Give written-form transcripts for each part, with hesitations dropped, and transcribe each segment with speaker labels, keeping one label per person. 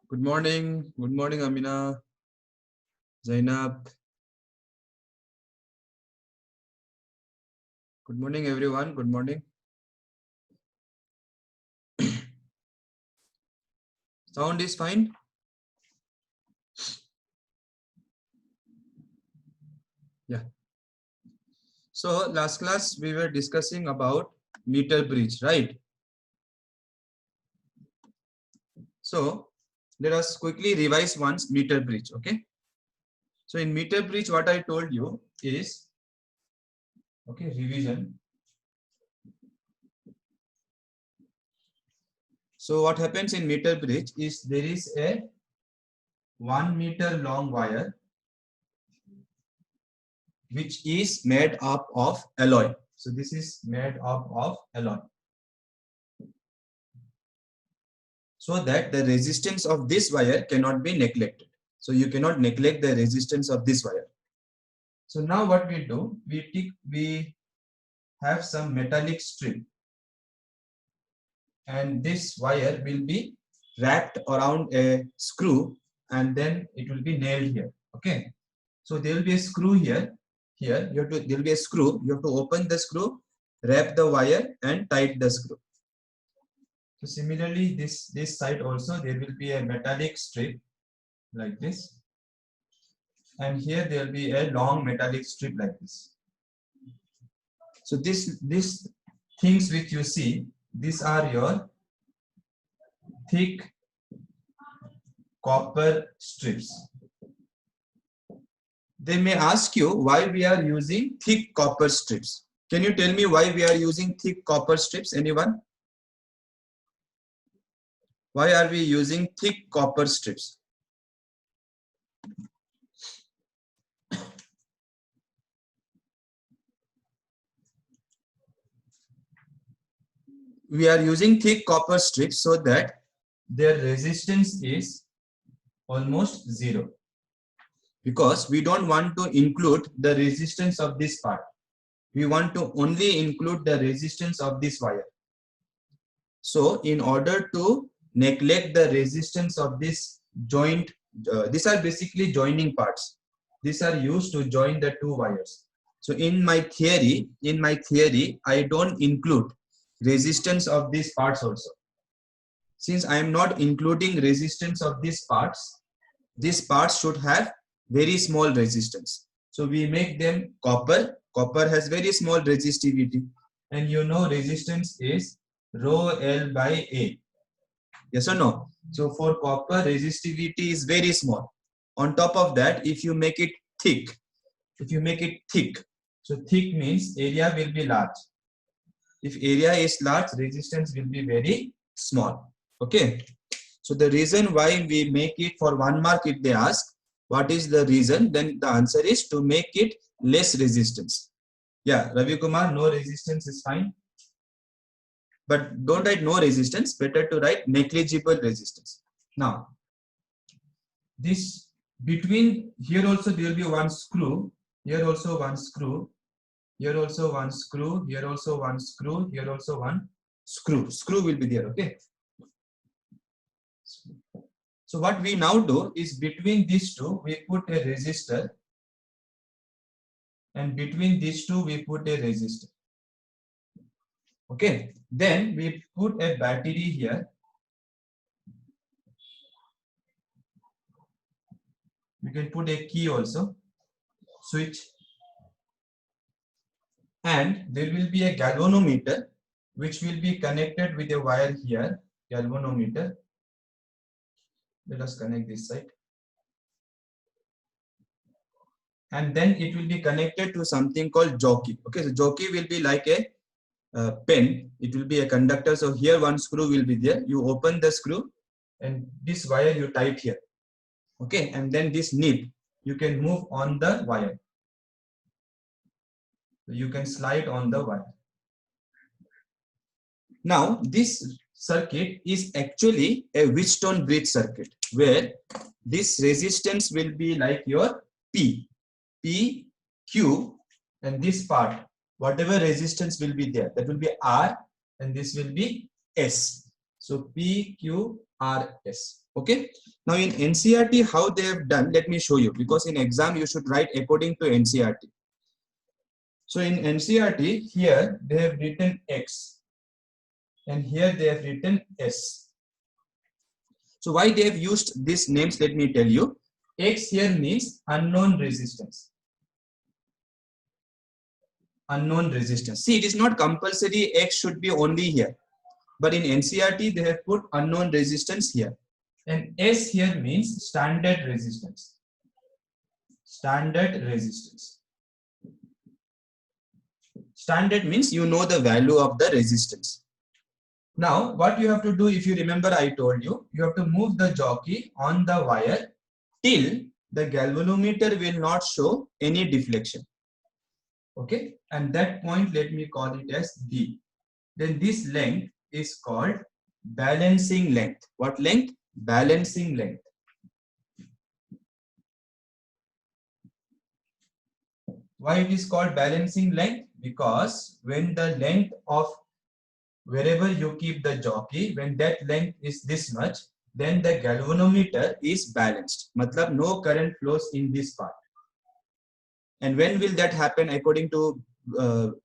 Speaker 1: Good morning. Good morning, Amina, Zainab. Good morning, everyone. Good morning. Sound is fine? Yeah. So last class we were discussing about meter bridge, right? So let us quickly revise once meter bridge, okay? So in meter bridge, what I told you is, okay, revision. So what happens in meter bridge is there is a 1 meter long wire which is made up of alloy. So this is made up of alloy. So that the resistance of this wire cannot be neglected. So you cannot neglect the resistance of this wire. So now what we do, we have some metallic strip, and this wire will be wrapped around a screw, and then it will be nailed here. Okay. So there will be a screw here. Here there will be a screw. You have to open the screw, wrap the wire, and tight the screw. So similarly, this side also there will be a metallic strip like this, and here there will be a long metallic strip like this. So these things which you see, these are your thick copper strips. They may ask you why we are using thick copper strips. Can you tell me why we are using thick copper strips? Anyone? Why are we using thick copper strips? We are using thick copper strips so that their resistance is almost zero, because we don't want to include the resistance of this part. We want to only include the resistance of this wire. So in order to neglect the resistance of this joint, these are basically joining parts. These are used to join the two wires. So in my theory, I don't include resistance of these parts also. Since I am not including resistance of these parts should have very small resistance. So we make them copper. Copper has very small resistivity, and you know resistance is rho L by A. Yes or no? So for copper, resistivity is very small. On top of that, if you make it thick, so thick means area will be large. If area is large, resistance will be very small. Okay. So the reason why we make it for 1 mark, if they ask what is the reason, then the answer is to make it less resistance. Yeah, Ravi Kumar, no resistance is fine. But don't write no resistance, better to write negligible resistance. Now, this between here also there will be one screw, here also one screw, here also one screw, here also one screw, here also one screw. Screw will be there, okay? So what we now do is between these two, we put a resistor, and between these two, we put a resistor. Okay. Then we put a battery here. You can put a key also, switch, and there will be a galvanometer which will be connected with a wire here. Galvanometer. Let us connect this side. And then it will be connected to something called jockey. Okay, so jockey will be like a pen. It will be a conductor. So here one screw will be there. You open the screw, and this wire you tight here. Okay, and then this nib you can move on the wire. So you can slide on the wire. Now this circuit is actually a Wheatstone bridge circuit, where this resistance will be like your P, Q, and this part, whatever resistance will be there, that will be R, and this will be S. So P, Q, RS. Okay. Now in NCERT, how they have done, let me show you, because in exam you should write according to NCERT. So in NCERT, here they have written X and here they have written S. So why they have used these names, let me tell you. X here means unknown resistance. Unknown resistance. See, it is not compulsory X should be only here. But in NCERT, they have put unknown resistance here. And S here means standard resistance. Standard resistance. Standard means you know the value of the resistance. Now, what you have to do, if you remember, I told you, you have to move the jockey on the wire till the galvanometer will not show any deflection. Okay, and that point, let me call it as D. Then this length is called balancing length. What length? Balancing length. Why it is called balancing length? Because when the length of wherever you keep the jockey, when that length is this much, then the galvanometer is balanced. Matlab no current flows in this part. And when will that happen? According to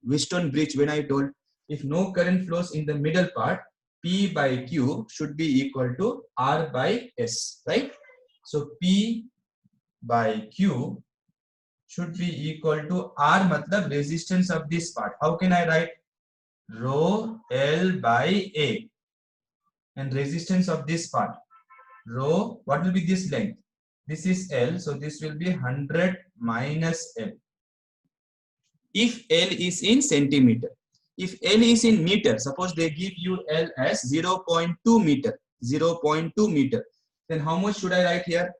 Speaker 1: Wheatstone bridge, when I told, if no current flows in the middle part, P by Q should be equal to R by S, right? So P by Q should be equal to R, matlab resistance of this part. How can I write? Rho L by A. And resistance of this part. Rho, what will be this length? This is L, so this will be 100 minus L. If L is in centimeter. If L is in meter, suppose they give you L as 0.2 meter, 0.2 meter, then how much should I write here?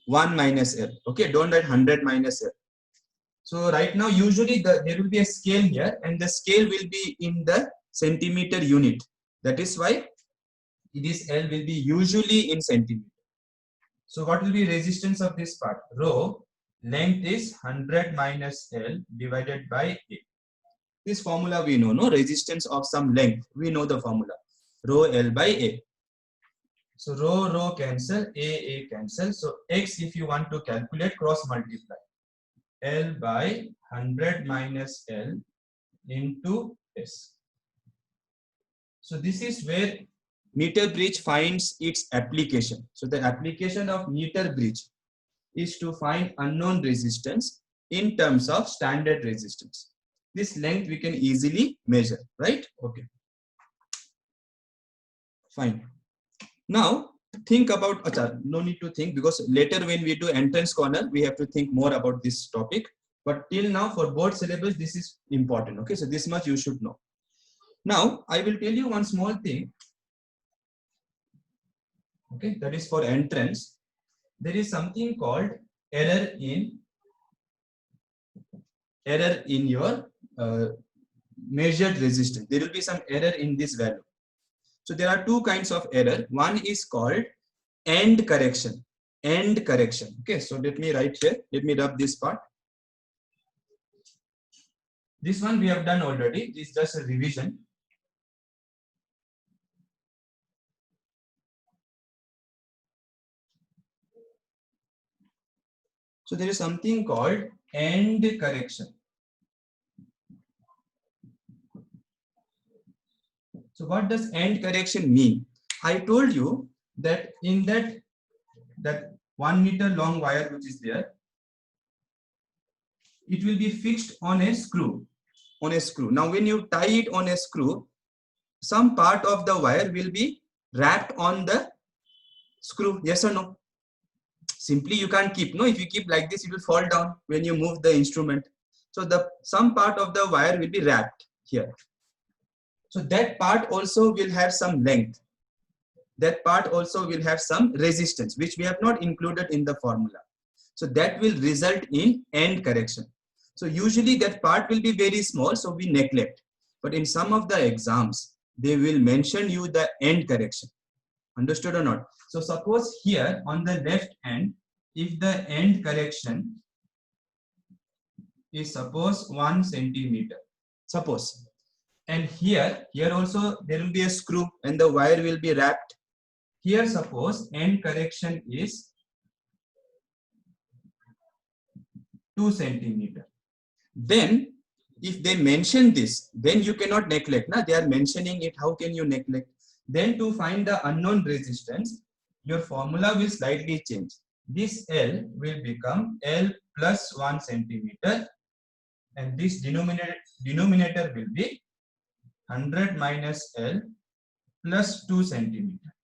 Speaker 1: 1 minus L. Okay, don't write 100 minus L. So right now, usually there will be a scale here and the scale will be in the centimeter unit. That is why this L will be usually in centimeter. So what will be resistance of this part? Rho, length is 100 minus L divided by A. This formula we know, no? Resistance of some length. We know the formula. Rho L by A. So rho cancel, A cancel. So X, if you want to calculate, cross multiply. L by 100 minus L into S. So this is where meter bridge finds its application. So the application of meter bridge is to find unknown resistance in terms of standard resistance. This length we can easily measure, right? Okay. Fine. Now think about, no need to think, because later when we do entrance corner, we have to think more about this topic. But till now for board syllabus, this is important. Okay, so this much you should know. Now I will tell you one small thing. Okay, that is for entrance. There is something called error in your measured resistance. There will be some error in this value. So there are two kinds of error. One is called end correction. End correction. Okay, so let me write here. Let me rub this part. This one we have done already. This is just a revision. So there is something called end correction. So what does end correction mean? I told you that in that 1 meter long wire which is there, it will be fixed on a screw. On a screw. Now when you tie it on a screw, some part of the wire will be wrapped on the screw. Yes or no? Simply you can't keep. No, if you keep like this, it will fall down when you move the instrument. So some part of the wire will be wrapped here. So that part also will have some length. That part also will have some resistance, which we have not included in the formula. So that will result in end correction. So usually that part will be very small, so we neglect. But in some of the exams, they will mention you the end correction. Understood or not? So suppose here on the left end, if the end correction is suppose 1 centimeter, suppose, and here also there will be a screw and the wire will be wrapped. here suppose end correction is 2 centimeter. Then if they mention this, then you cannot neglect. Now they are mentioning it, how can you neglect? Then to find the unknown resistance, your formula will slightly change. This L will become L plus 1 centimeter, and this denominator will be 100 minus L plus 2 centimeter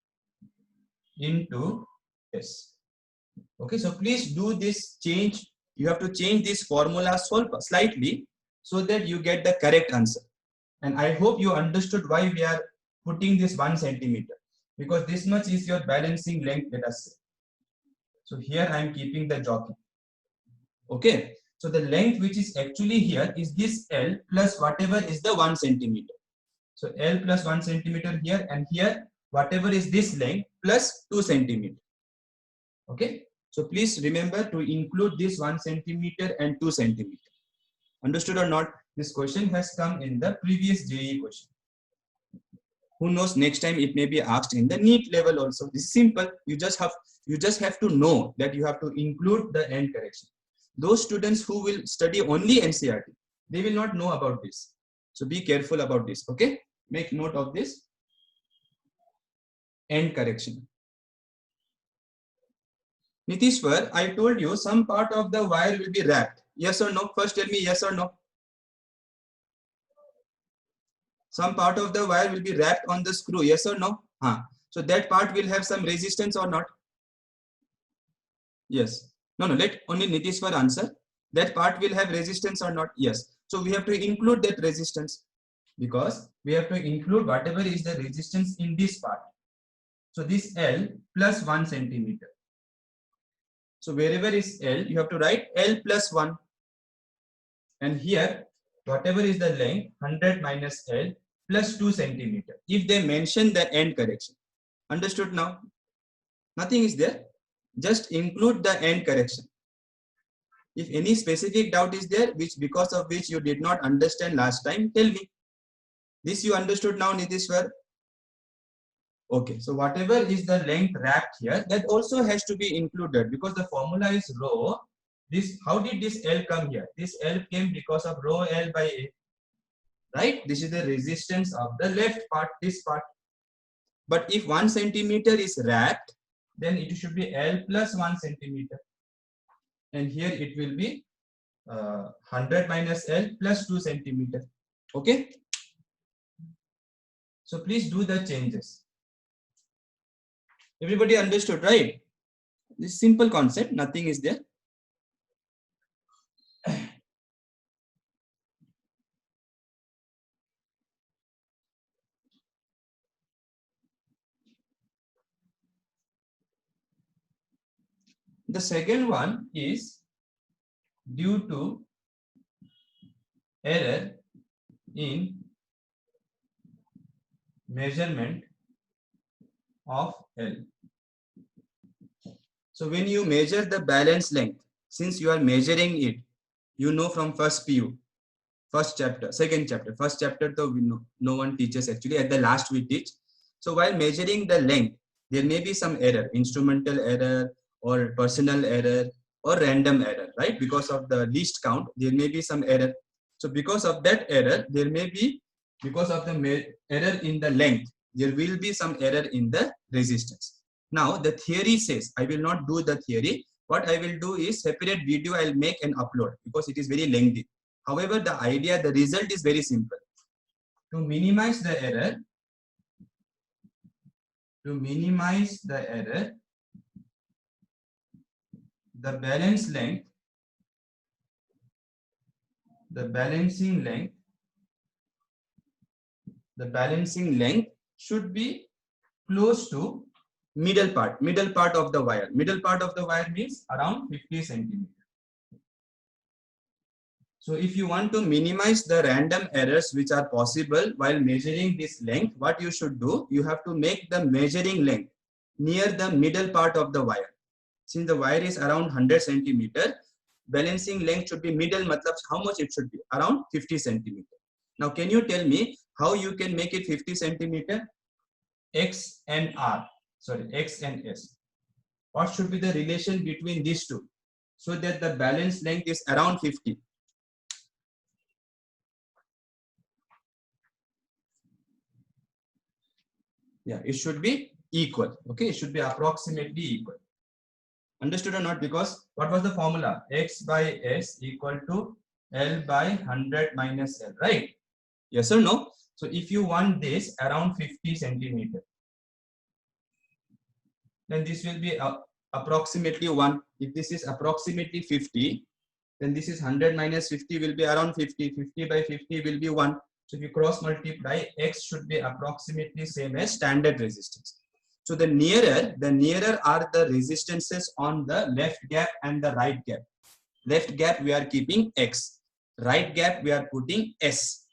Speaker 1: into S. Okay, so please do this change. You have to change this formula slightly so that you get the correct answer. And I hope you understood why we are putting this 1 centimeter, because this much is your balancing length, let us say. So here I am keeping the jockey. Okay, so the length which is actually here is this L plus whatever is the 1 centimeter. So L plus 1 centimeter here, and here whatever is this length plus 2 centimeter. Okay, so please remember to include this 1 centimeter and 2 centimeter. Understood or not? This question has come in the previous JEE question. Who knows, next time it may be asked in the NEET level also. This is simple. You just have to know that you have to include the end correction. Those students who will study only NCERT, they will not know about this. So be careful about this. Okay, make note of this end correction. Nitishwar, I told you some part of the wire will be wrapped. Yes or no? First tell me yes or no. Some part of the wire will be wrapped on the screw. Yes or no? So that part will have some resistance or not? Yes. No, let only Nitishwar answer. That part will have resistance or not? Yes. So we have to include that resistance, because we have to include whatever is the resistance in this part. So this L plus 1 centimeter. So wherever is L, you have to write L plus 1. And here, whatever is the length, 100 minus L plus 2 centimeter. If they mention the end correction. Understood now? Nothing is there. Just include the end correction. If any specific doubt is there, because of which you did not understand last time, tell me. This you understood now, Nitishwar? Okay, so whatever is the length wrapped here, that also has to be included, because the formula is rho. This, how did this L come here? This L came because of rho L by A. Right? This is the resistance of the left part, this part. But if 1 centimeter is wrapped, then it should be L plus 1 centimeter. And here it will be 100 minus L plus 2 centimeter. Okay? So please do the changes. Everybody understood, right? This simple concept, nothing is there. The second one is due to error in measurement of L. So when you measure the balance length, since you are measuring it, you know from first PU, first chapter, second chapter, first chapter, though we know, no one teaches actually, at the last we teach. So while measuring the length, there may be some error, instrumental error or personal error or random error, right? Because of the least count, there may be some error. So because of that error, there may be, because of the error in the length, there will be some error in the resistance. Now the theory says, I will not do the theory. What I will do is separate video I'll make and upload, because it is very lengthy. However, the idea, the result is very simple. To minimize the error, the balance length, the balancing length should be close to middle part of the wire. Middle part of the wire means around 50 centimeter. So if you want to minimize the random errors which are possible while measuring this length, what you should do, you have to make the measuring length near the middle part of the wire. Since the wire is around 100 centimeter, balancing length should be middle, matlab how much it should be? Around 50 centimeter. Now can you tell me how you can make it 50 centimeter? X and R. sorry, X and S. What should be the relation between these two so that the balance length is around 50? Yeah, it should be equal. Okay, it should be approximately equal. Understood or not? Because what was the formula? X by S equal to L by 100 minus L, right? Yes or no? So if you want this around 50 centimeter, then this will be approximately 1. If this is approximately 50, then this is 100 minus 50 will be around 50. 50 by 50 will be 1. So if you cross multiply, X should be approximately same as standard resistance. So the nearer are the resistances on the left gap and the right gap. Left gap we are keeping X. Right gap we are putting S.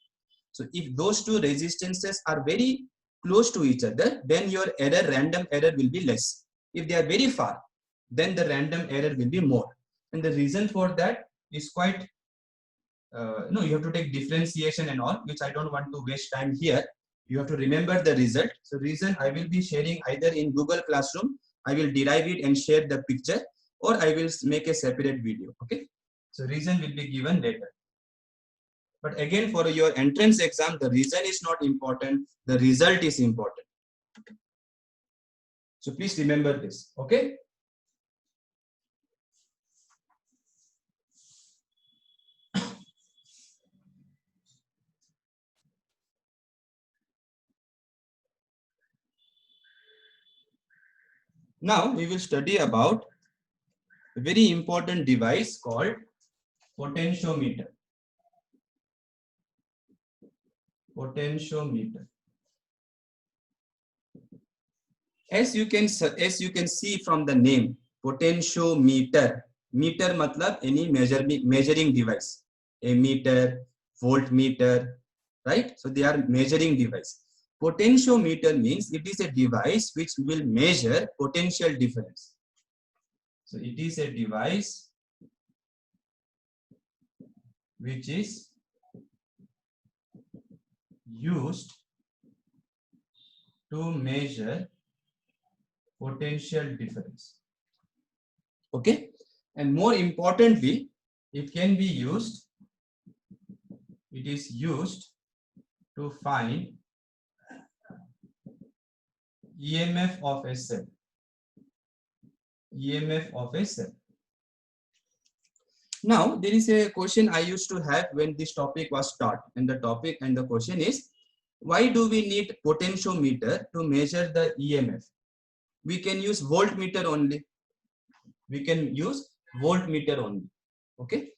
Speaker 1: So if those two resistances are very close to each other, then your random error will be less. If they are very far, then the random error will be more. And the reason for that is quite, you have to take differentiation and all, which I don't want to waste time here. You have to remember the result. So reason I will be sharing either in Google Classroom, I will derive it and share the picture, or I will make a separate video. Okay. So reason will be given later. But again, for your entrance exam, the reason is not important. The result is important. So please remember this. Okay. Now we will study about a very important device called potentiometer. Potentiometer. As you can see from the name, potentiometer. Meter matlab any measuring device. A meter, voltmeter, right? So they are measuring device. Potentiometer means it is a device which will measure potential difference. So it is a device which is used to measure potential difference. Okay, and more importantly, it can be used, it is used to find EMF of a cell. EMF of a cell. Now there is a question I used to have when this topic was taught, and the question is, why do we need potentiometer to measure the EMF? We can use voltmeter only. We can use voltmeter only. Okay,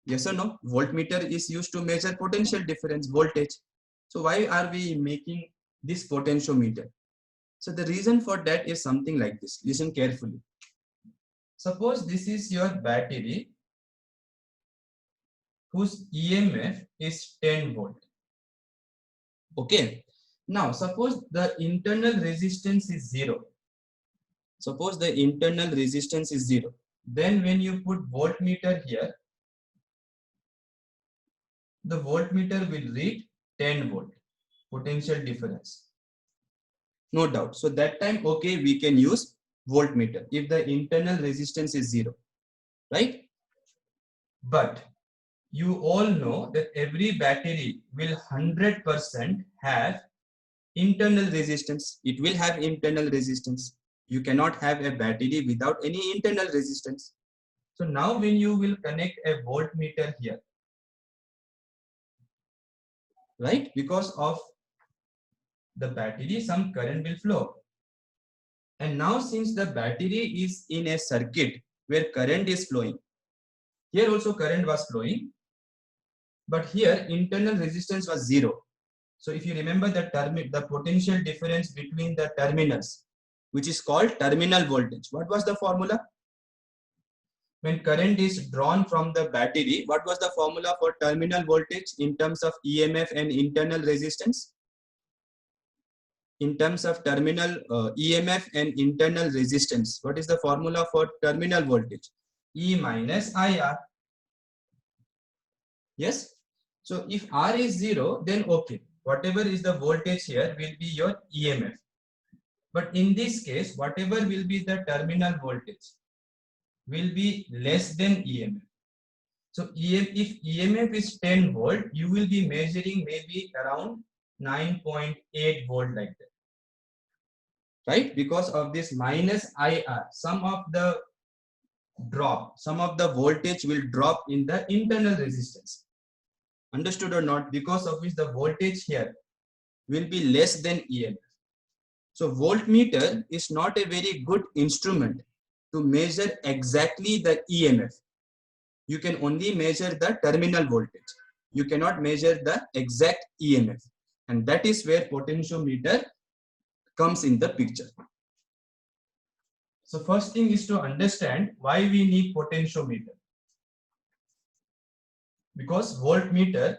Speaker 1: yes or no? Voltmeter is used to measure potential difference, voltage. So why are we making this potentiometer? So the reason for that is something like this. Listen carefully. Suppose this is your battery whose EMF is 10 volt. Okay. Now suppose the internal resistance is 0. Suppose the internal resistance is 0. Then when you put voltmeter here, the voltmeter will read 10 volt, potential difference. No doubt. So that time, okay, we can use voltmeter if the internal resistance is 0, right? But you all know that every battery will 100% have internal resistance. It will have internal resistance. You cannot have a battery without any internal resistance. So now when you will connect a voltmeter here, right? Because of the battery, some current will flow. And now since the battery is in a circuit where current is flowing, here also current was flowing, but here internal resistance was 0. So if you remember the potential difference between the terminals, which is called terminal voltage. What was the formula? When current is drawn from the battery, what was the formula for terminal voltage in terms of EMF and internal resistance? In terms of terminal EMF and internal resistance, what is the formula for terminal voltage? E minus IR. Yes. So if R is 0, then okay. Whatever is the voltage here will be your EMF. But in this case, whatever will be the terminal voltage will be less than EMF. So if EMF is 10 volt, you will be measuring maybe around 9.8 volt like that, right? Because of this minus IR, some of the voltage will drop in the internal resistance. Understood or not? Because of which the voltage here will be less than EMF. So voltmeter is not a very good instrument to measure exactly the EMF. You can only measure the terminal voltage. You cannot measure the exact EMF. And that is where potentiometer comes in the picture. So first thing is to understand why we need potentiometer. Because voltmeter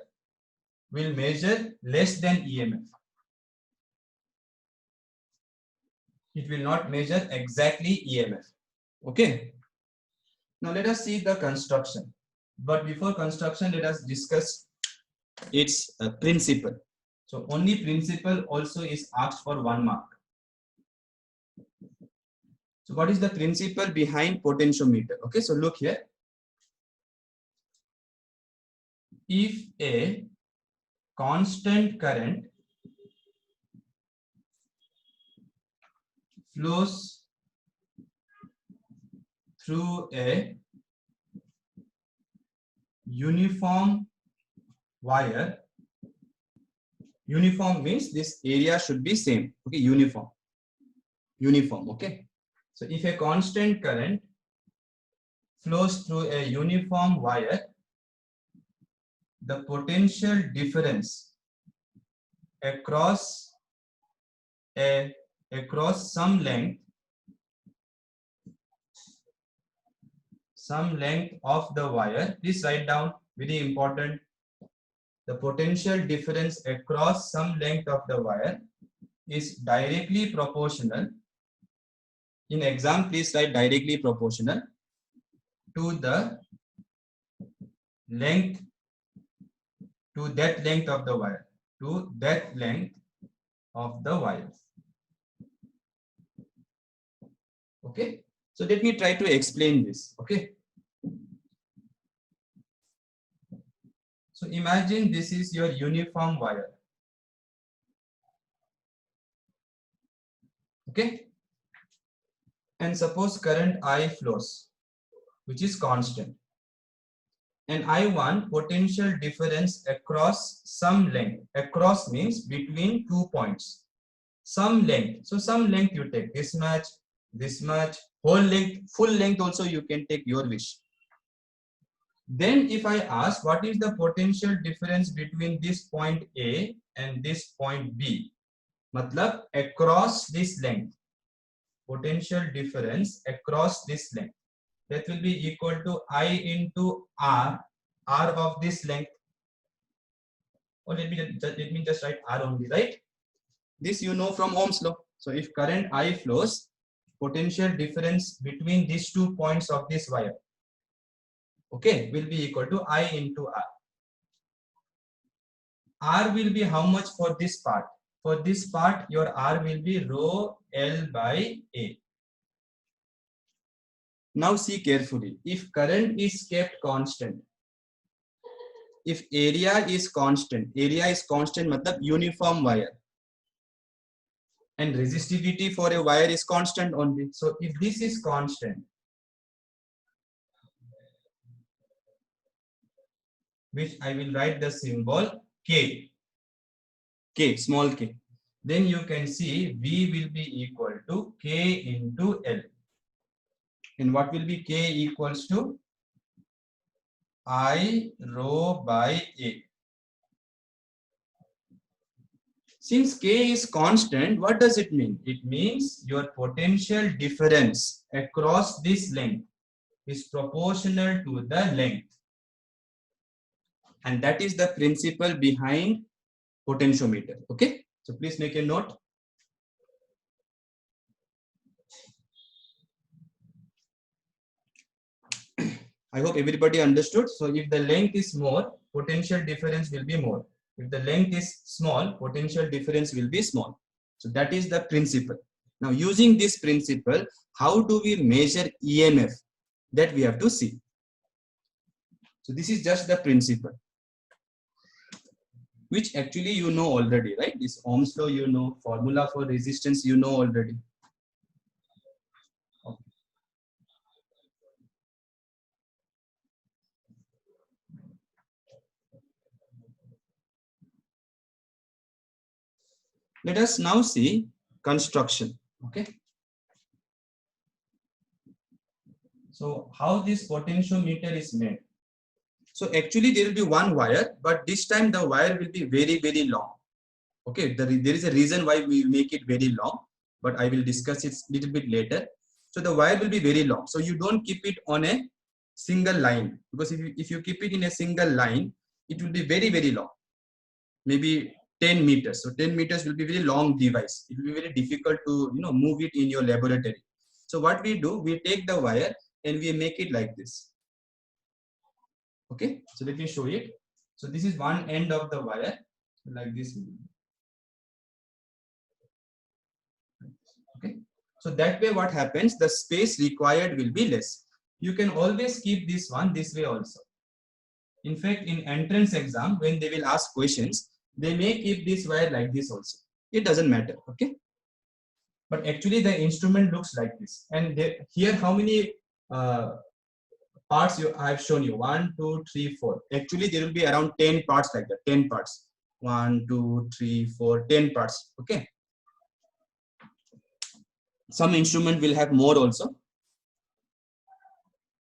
Speaker 1: will measure less than EMF. It will not measure exactly EMF. Okay. Now let us see the construction. But before construction, let us discuss its principle. So only principle also is asked for 1 mark. So what is the principle behind potentiometer? Okay, so look here. If a constant current flows through a uniform wire, uniform means this area should be same. Okay, uniform, okay. So if a constant current flows through a uniform wire, the potential difference across some length of the wire, please write down, very important, the potential difference across some length of the wire is directly proportional. In exam, please write directly proportional to the length, to that length of the wire, Okay, so let me try to explain this. Okay, so imagine this is your uniform wire. Okay, and suppose current I flows, which is constant, and I want potential difference across some length. Across means between 2 points, some length. So some length you take, this much, whole length, full length also you can take, your wish. Then if I ask what is the potential difference between this point A and this point B, matlab across this length, potential difference across this length, that will be equal to I into R of this length. Or let me just write R only, right? This you know from Ohm's law. So if current I flows, potential difference between these 2 points of this wire, okay, will be equal to I into R. R will be how much for this part? For this part, your R will be rho L by A. Now see carefully. If current is kept constant, if area is constant matlab uniform wire, and resistivity for a wire is constant only. So if this is constant, which I will write the symbol K, small k, then you can see V will be equal to K into L. And what will be K equals to? I rho by A. Since K is constant, what does it mean? It means your potential difference across this length is proportional to the length. And that is the principle behind potentiometer. Okay, so please make a note. I hope everybody understood. So if the length is more, potential difference will be more. If the length is small, potential difference will be small. So that is the principle. Now using this principle, how do we measure EMF? That we have to see. So this is just the principle, which actually you know already, right? This Ohm's law, you know, formula for resistance, you know already. Okay. Let us now see construction. Okay. So how this potentiometer is made? So actually there will be one wire, but this time the wire will be very, very long. Okay, there is a reason why we make it very long, but I will discuss it a little bit later. So the wire will be very long. So you don't keep it on a single line, because if you keep it in a single line, it will be very, very long, maybe 10 meters. So 10 meters will be very long device. It will be very difficult to move it in your laboratory. So what we do, we take the wire and we make it like this. Okay, so let me show it. So this is one end of the wire, like this. Okay, so that way what happens, the space required will be less. You can always keep this one this way also. In fact, in entrance exam, when they will ask questions, they may keep this wire like this also. It doesn't matter. Okay, but actually the instrument looks like this. And here how many parts I have shown you? 1, 2, 3, 4. Actually there will be around 10 parts like that. 10 parts. 1, 2, 3, 4, 10 parts. Okay, some instrument will have more also.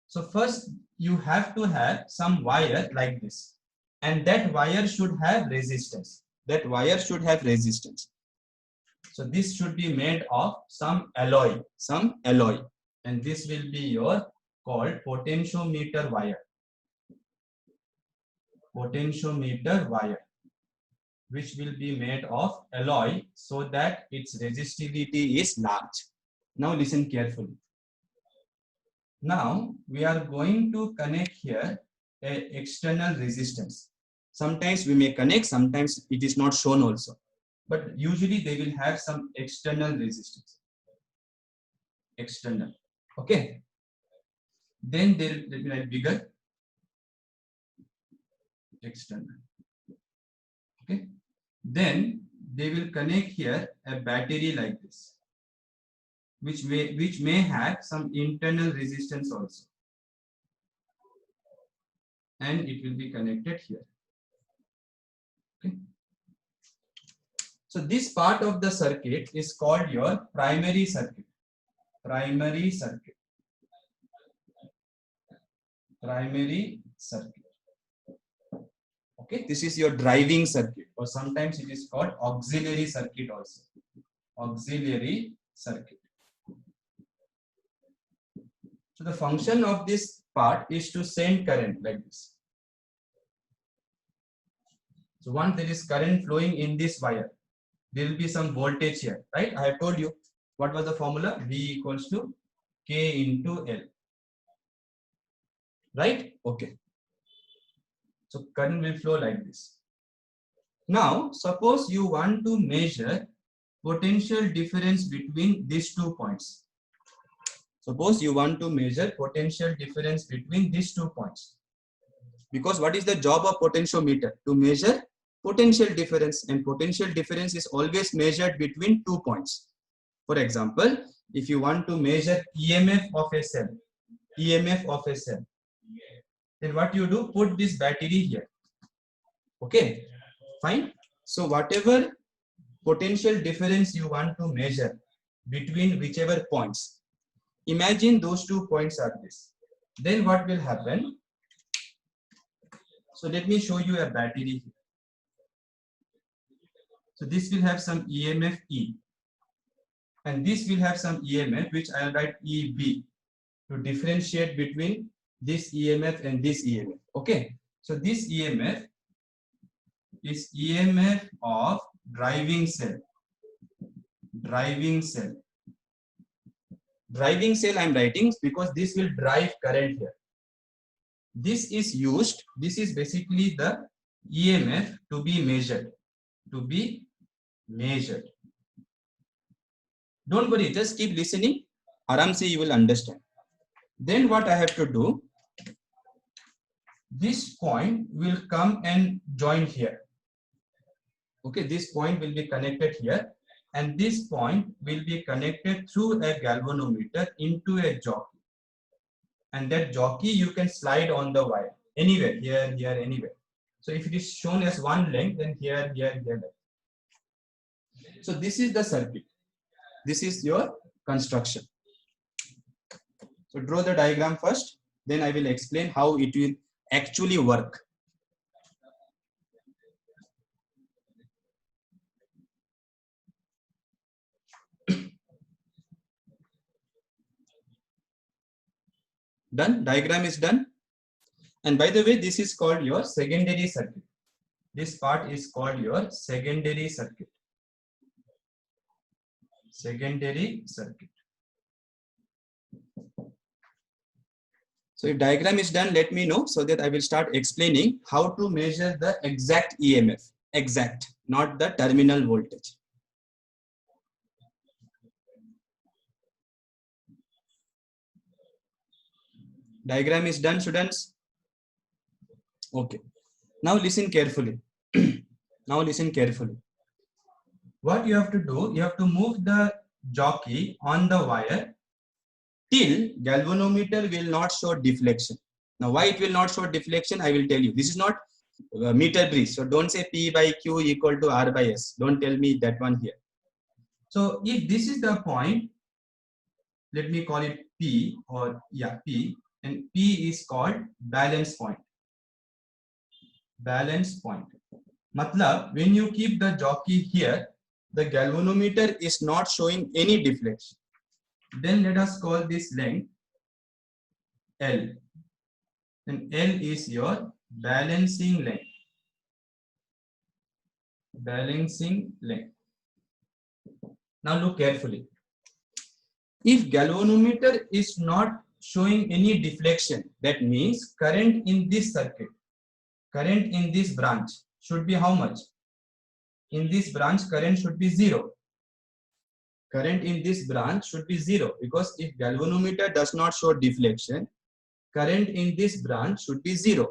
Speaker 1: So first you have to have some wire like this, and that wire should have resistance. That wire should have resistance. So this should be made of some alloy, and this will be your called potentiometer wire. Potentiometer wire, which will be made of alloy so that its resistivity is large. Now listen carefully. Now we are going to connect here a external resistance. Sometimes we may connect, sometimes it is not shown also, but usually they will have some external resistance. External. Okay. Then there will be like bigger. External. Okay. Then they will connect here a battery like this, which may have some internal resistance also, and it will be connected here. Okay. So this part of the circuit is called your primary circuit. Primary circuit. Primary circuit. Okay, this is your driving circuit, or sometimes it is called auxiliary circuit also. Auxiliary circuit. So the function of this part is to send current like this. So once there is current flowing in this wire, there will be some voltage here, right? I have told you what was the formula. V equals to K into L, right? Okay. So current will flow like this. Now suppose you want to measure potential difference between these 2 points. Suppose you want to measure potential difference between these 2 points. Because what is the job of potentiometer? To measure potential difference, and potential difference is always measured between 2 points. For example, if you want to measure EMF of a cell, then what you do, put this battery here. Okay, fine. So whatever potential difference you want to measure between whichever points, imagine those 2 points are this. Then what will happen? So let me show you a battery here. So this will have some EMF E, and this will have some EMF which I will write EB to differentiate between this EMF and this EMF. Okay, so this EMF is EMF of driving cell. Driving cell I am writing because this will drive current here. This is used, this is basically the EMF to be measured. Don't worry, just keep listening. Aram se you will understand. Then what I have to do, this point will come and join here. Okay, this point will be connected here, and this point will be connected through a galvanometer into a jockey. And that jockey you can slide on the wire anywhere, here, here, anywhere. So if it is shown as one length, then here, here, here. So this is the circuit. This is your construction. So draw the diagram first, then I will explain how it will actually work. Done? Diagram is done. And by the way, this is called your secondary circuit. This part is called your secondary circuit. Secondary circuit. So if diagram is done, let me know so that I will start explaining how to measure the exact EMF. Exact, not the terminal voltage. Diagram is done, students? Okay. Now listen carefully. Now listen carefully. What you have to do, you have to move the jockey on the wire till galvanometer will not show deflection. Now why it will not show deflection, I will tell you. This is not meter bridge. So don't say P by Q equal to R by S. Don't tell me that one here. So if this is the point, let me call it P, or yeah, P, and P is called balance point. Balance point. Matlab, when you keep the jockey here, the galvanometer is not showing any deflection. Then let us call this length L. And L is your balancing length. Balancing length. Now look carefully. If galvanometer is not showing any deflection, that means current in this circuit, current in this branch should be how much? In this branch, current should be 0. Current in this branch should be 0, because if galvanometer does not show deflection, current in this branch should be 0.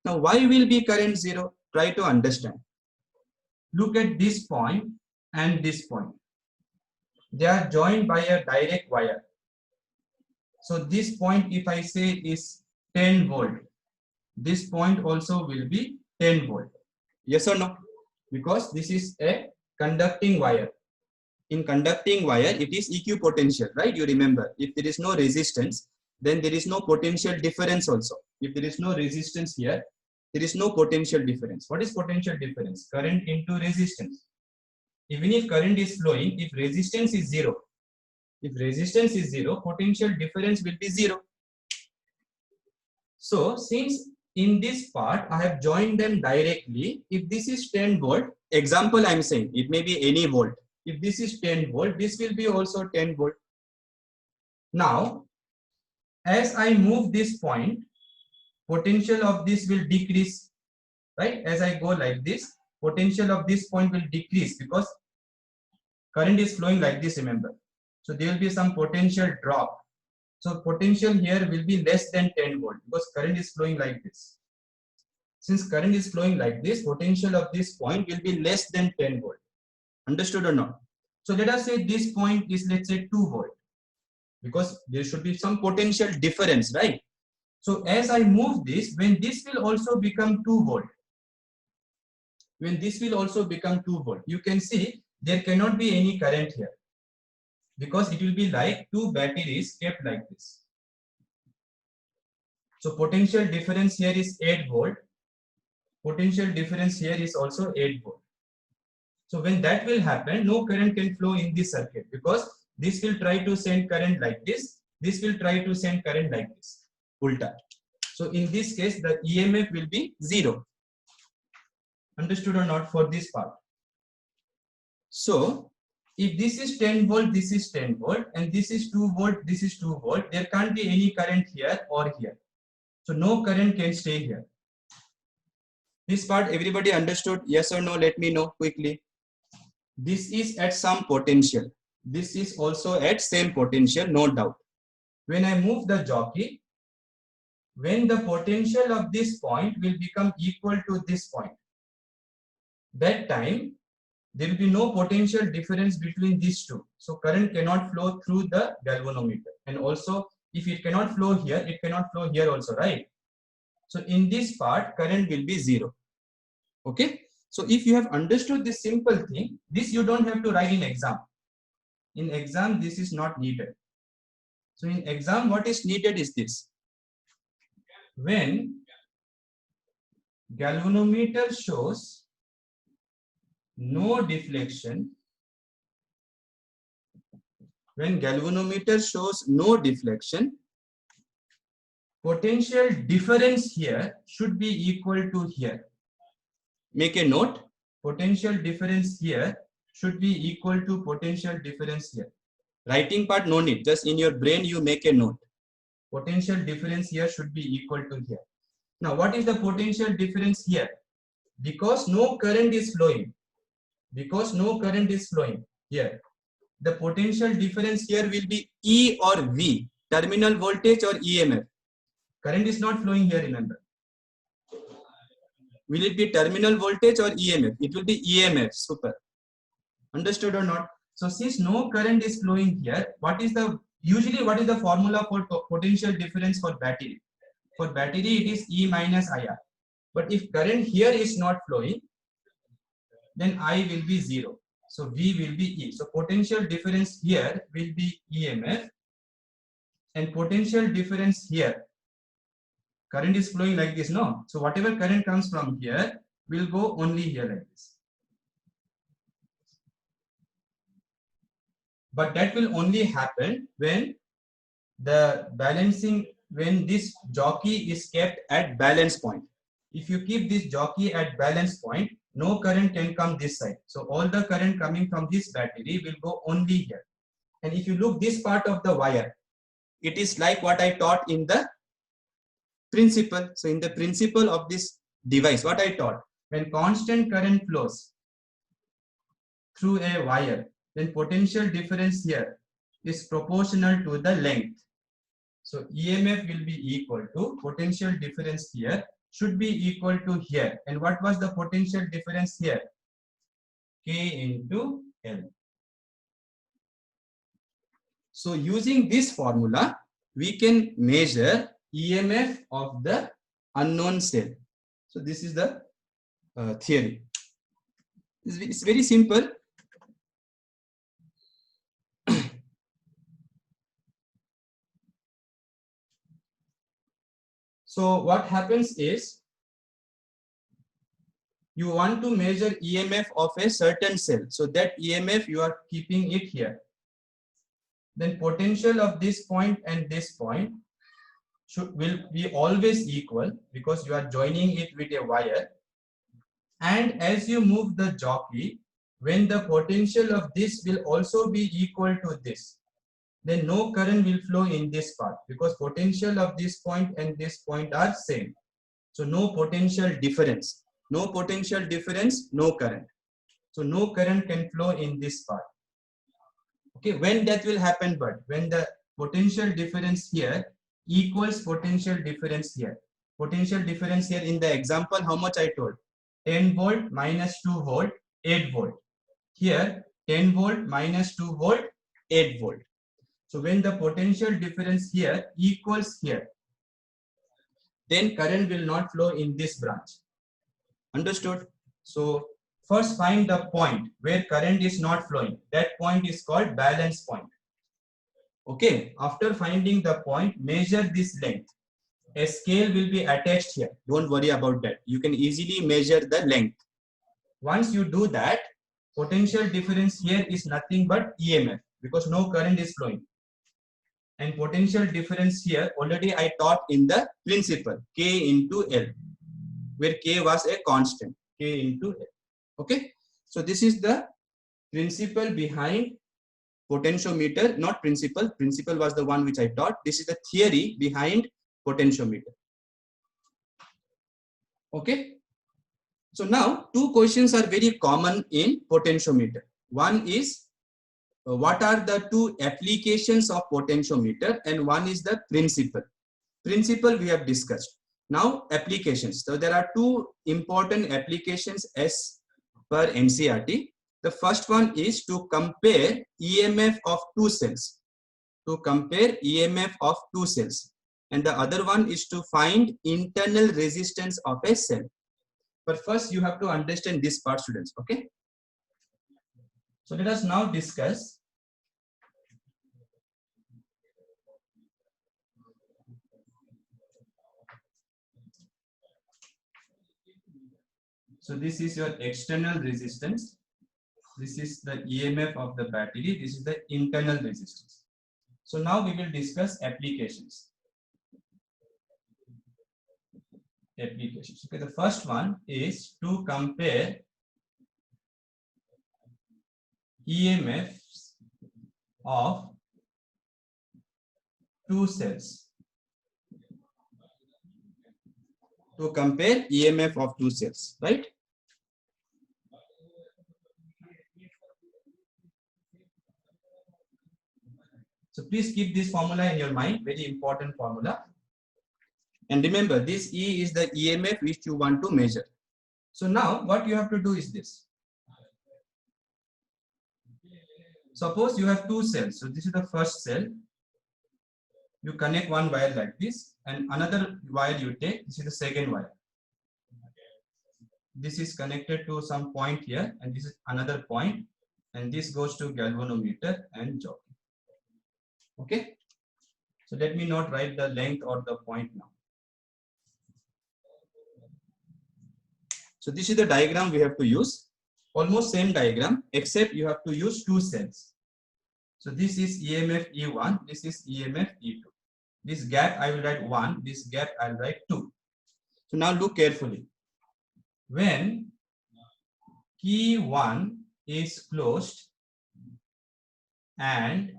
Speaker 1: Now why will be current 0? Try to understand. Look at this point and this point. They are joined by a direct wire. So this point, if I say, is 10 volt, this point also will be 10 volt. Yes or no? Because this is a conducting wire. In conducting wire, it is equipotential, right? You remember, if there is no resistance, then there is no potential difference also. If there is no resistance here, there is no potential difference. What is potential difference? Current into resistance. Even if current is flowing, if resistance is 0, potential difference will be 0. So since in this part I have joined them directly, if this is 10 volt, example I am saying, it may be any volt. If this is 10 volt, this will be also 10 volt. Now, as I move this point, potential of this will decrease, right? As I go like this, potential of this point will decrease because current is flowing like this, remember. So there will be some potential drop. So potential here will be less than 10 volt because current is flowing like this. Since current is flowing like this, potential of this point will be less than 10 volt. Understood or not? So let us say this point is, let's say, 2 volt, because there should be some potential difference, right? So as I move this, when this will also become 2 volt, you can see there cannot be any current here, because it will be like two batteries kept like this. So potential difference here is 8 volt. Potential difference here is also 8 volt. So when that will happen, no current can flow in this circuit, because this will try to send current like this. This will try to send current like this. Ulta. So in this case, the EMF will be 0. Understood or not for this part? So if this is 10 volt, this is 10 volt, and this is 2 volt, this is 2 volt, there can't be any current here or here. So no current can stay here. This part everybody understood? Yes or no? Let me know quickly. This is at some potential. This is also at same potential, no doubt. When I move the jockey, when the potential of this point will become equal to this point, that time there will be no potential difference between these two. So current cannot flow through the galvanometer. And also, if it cannot flow here, it cannot flow here also, right? So in this part, current will be zero. Okay. So if you have understood this simple thing, this you don't have to write in exam. In exam, this is not needed. So in exam, what is needed is this. When galvanometer shows no deflection, when galvanometer shows no deflection, potential difference here should be equal to here. Make a note, potential difference here should be equal to potential difference here. Writing part no need, just in your brain you make a note. Potential difference here should be equal to here. Now what is the potential difference here? Because no current is flowing. Because no current is flowing here, the potential difference here will be E or V, terminal voltage or EMF. Current is not flowing here, remember. Will it be terminal voltage or EMF? It will be EMF, super. Understood or not? So since no current is flowing here, usually what is the formula for potential difference for battery? For battery, it is E minus IR. But if current here is not flowing, then I will be zero. So V will be E. So potential difference here will be EMF, and potential difference here, current is flowing like this, no? So whatever current comes from here will go only here like this. But that will only happen when when this jockey is kept at balance point. If you keep this jockey at balance point, no current can come this side. So all the current coming from this battery will go only here. And if you look this part of the wire, it is like what I taught in the principle. So in the principle of this device, what I taught, when constant current flows through a wire, then potential difference here is proportional to the length. So EMF will be equal to potential difference here should be equal to here. And what was the potential difference here? K into L. So using this formula, we can measure EMF of the unknown cell. So this is the theory. It's very simple. So what happens is, you want to measure EMF of a certain cell. So that EMF you are keeping it here. Then potential of this point and this point will be always equal because you are joining it with a wire. And as you move the jockey, when the potential of this will also be equal to this, then no current will flow in this part because potential of this point and this point are same. So no potential difference. No potential difference, no current. So no current can flow in this part. Okay, when that will happen, but when the potential difference here equals potential difference here. Potential difference here in the example, how much I told? 10 volt minus 2 volt, 8 volt. Here, 10 volt minus 2 volt, 8 volt. So when the potential difference here equals here, then current will not flow in this branch. Understood? So first find the point where current is not flowing. That point is called balance point. Okay, after finding the point, measure this length. A scale will be attached here. Don't worry about that. You can easily measure the length. Once you do that, potential difference here is nothing but EMF because no current is flowing. And potential difference here already I taught in the principle, K into L, where K was a constant, K into L. Okay, so this is the principle behind potentiometer, not principle. Principle was the one which I taught. This is the theory behind potentiometer. Okay, so now two questions are very common in potentiometer. One is what are the two applications of potentiometer, and one is the principle. Principle we have discussed. Now applications. So there are two important applications as per NCERT. The first one is to compare EMF of two cells. To compare EMF of two cells. And the other one is to find internal resistance of a cell. But first you have to understand this part, students. Okay. So let us now discuss so this is your external resistance. This is the EMF of the battery. This is the internal resistance. So now we will discuss applications. Applications. Okay, the first one is to compare EMFs of two cells. To compare EMF of two cells, right? So please keep this formula in your mind, very important formula. And remember, this E is the EMF which you want to measure. So now what you have to do is this. Suppose you have two cells. So this is the first cell. You connect one wire like this, and another wire you take. This is the second wire. This is connected to some point here, and this is another point, and this goes to galvanometer and jockey. Okay. So let me not write the length or the point now. So this is the diagram we have to use. Almost same diagram, except you have to use two cells. So this is EMF E1, this is EMF E2. This gap I will write 1, this gap I will write 2. So now look carefully. When key 1 is closed and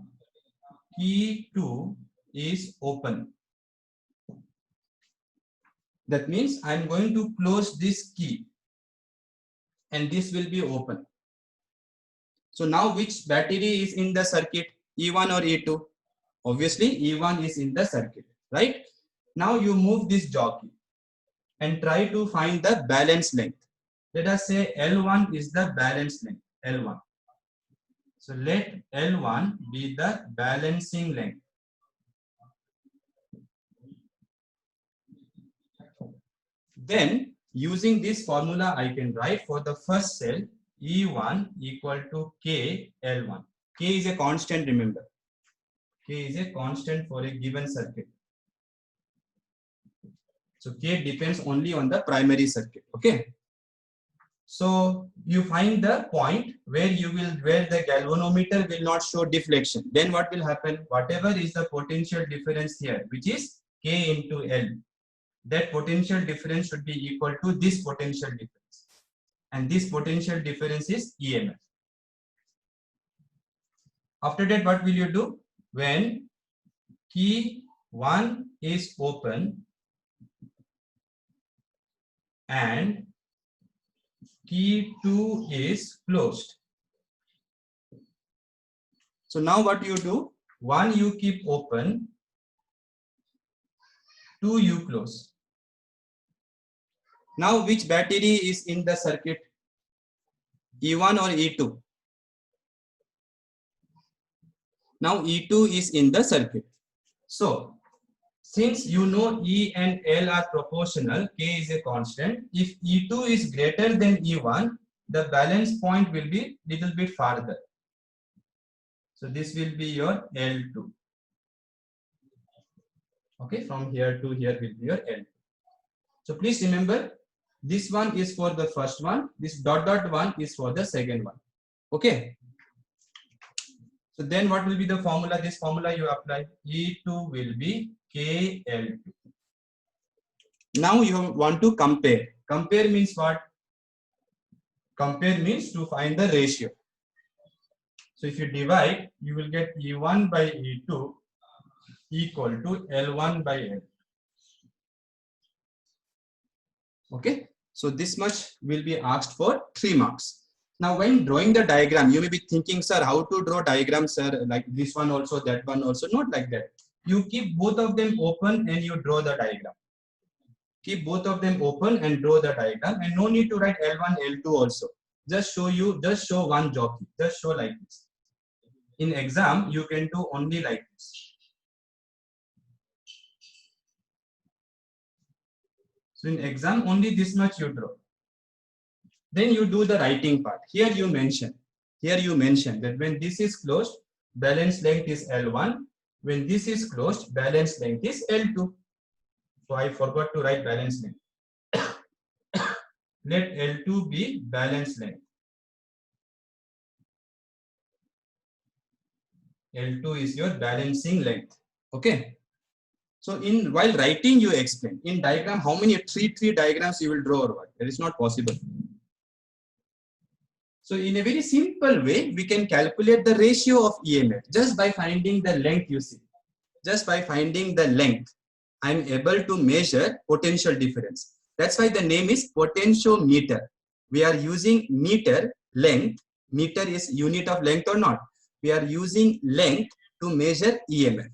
Speaker 1: key 2 is open, that means I am going to close this key and this will be open. So now which battery is in the circuit, E1 or E2? Obviously E1 is in the circuit, right? Now you move this jockey and try to find the balance length. Let us say L1 is the balance length, L1. So let L1 be the balancing length. Then using this formula I can write for the first cell E1 equal to K L1. K is a constant, remember. K is a constant for a given circuit. So K depends only on the primary circuit. Okay. So you find the point where the galvanometer will not show deflection. Then what will happen? Whatever is the potential difference here, which is K into L, that potential difference should be equal to this potential difference. And this potential difference is EMF. After that, what will you do? When key 1 is open and key 2 is closed. So now what you do? 1 you keep open, 2 you close. Now which battery is in the circuit? E1 or E2? Now E2 is in the circuit. So since you know E and L are proportional, K is a constant. If E2 is greater than E1, the balance point will be little bit farther. So this will be your L2. Okay, from here to here will be your L2. So please remember, this one is for the first one, this dot dot one is for the second one. Okay. So then what will be the formula? This formula you apply. E2 will be KL2. Now you want to compare. Compare means what? Compare means to find the ratio. So if you divide, you will get E1 by E2 equal to L1 by L. Okay. So this much will be asked for 3 marks. Now, when drawing the diagram, you may be thinking, sir, how to draw diagrams, sir, like this one also, that one also. Not like that. You keep both of them open and you draw the diagram. Keep both of them open and draw the diagram, and no need to write L1, L2 also. Just show one jockey. Just show like this. In exam, you can do only like this. So in exam, only this much you draw. Then you do the writing part. Here you mention that when this is closed, balance length is L1. When this is closed, balance length is L2. So I forgot to write balance length. Let L2 be balance length. L2 is your balancing length. Okay. So while writing, you explain. In diagram, how many three diagrams you will draw or what? That is not possible. So in a very simple way, we can calculate the ratio of EMF just by finding the length, you see. Just by finding the length, I'm able to measure potential difference. That's why the name is potentiometer. We are using meter, length. Meter is unit of length or not. We are using length to measure EMF.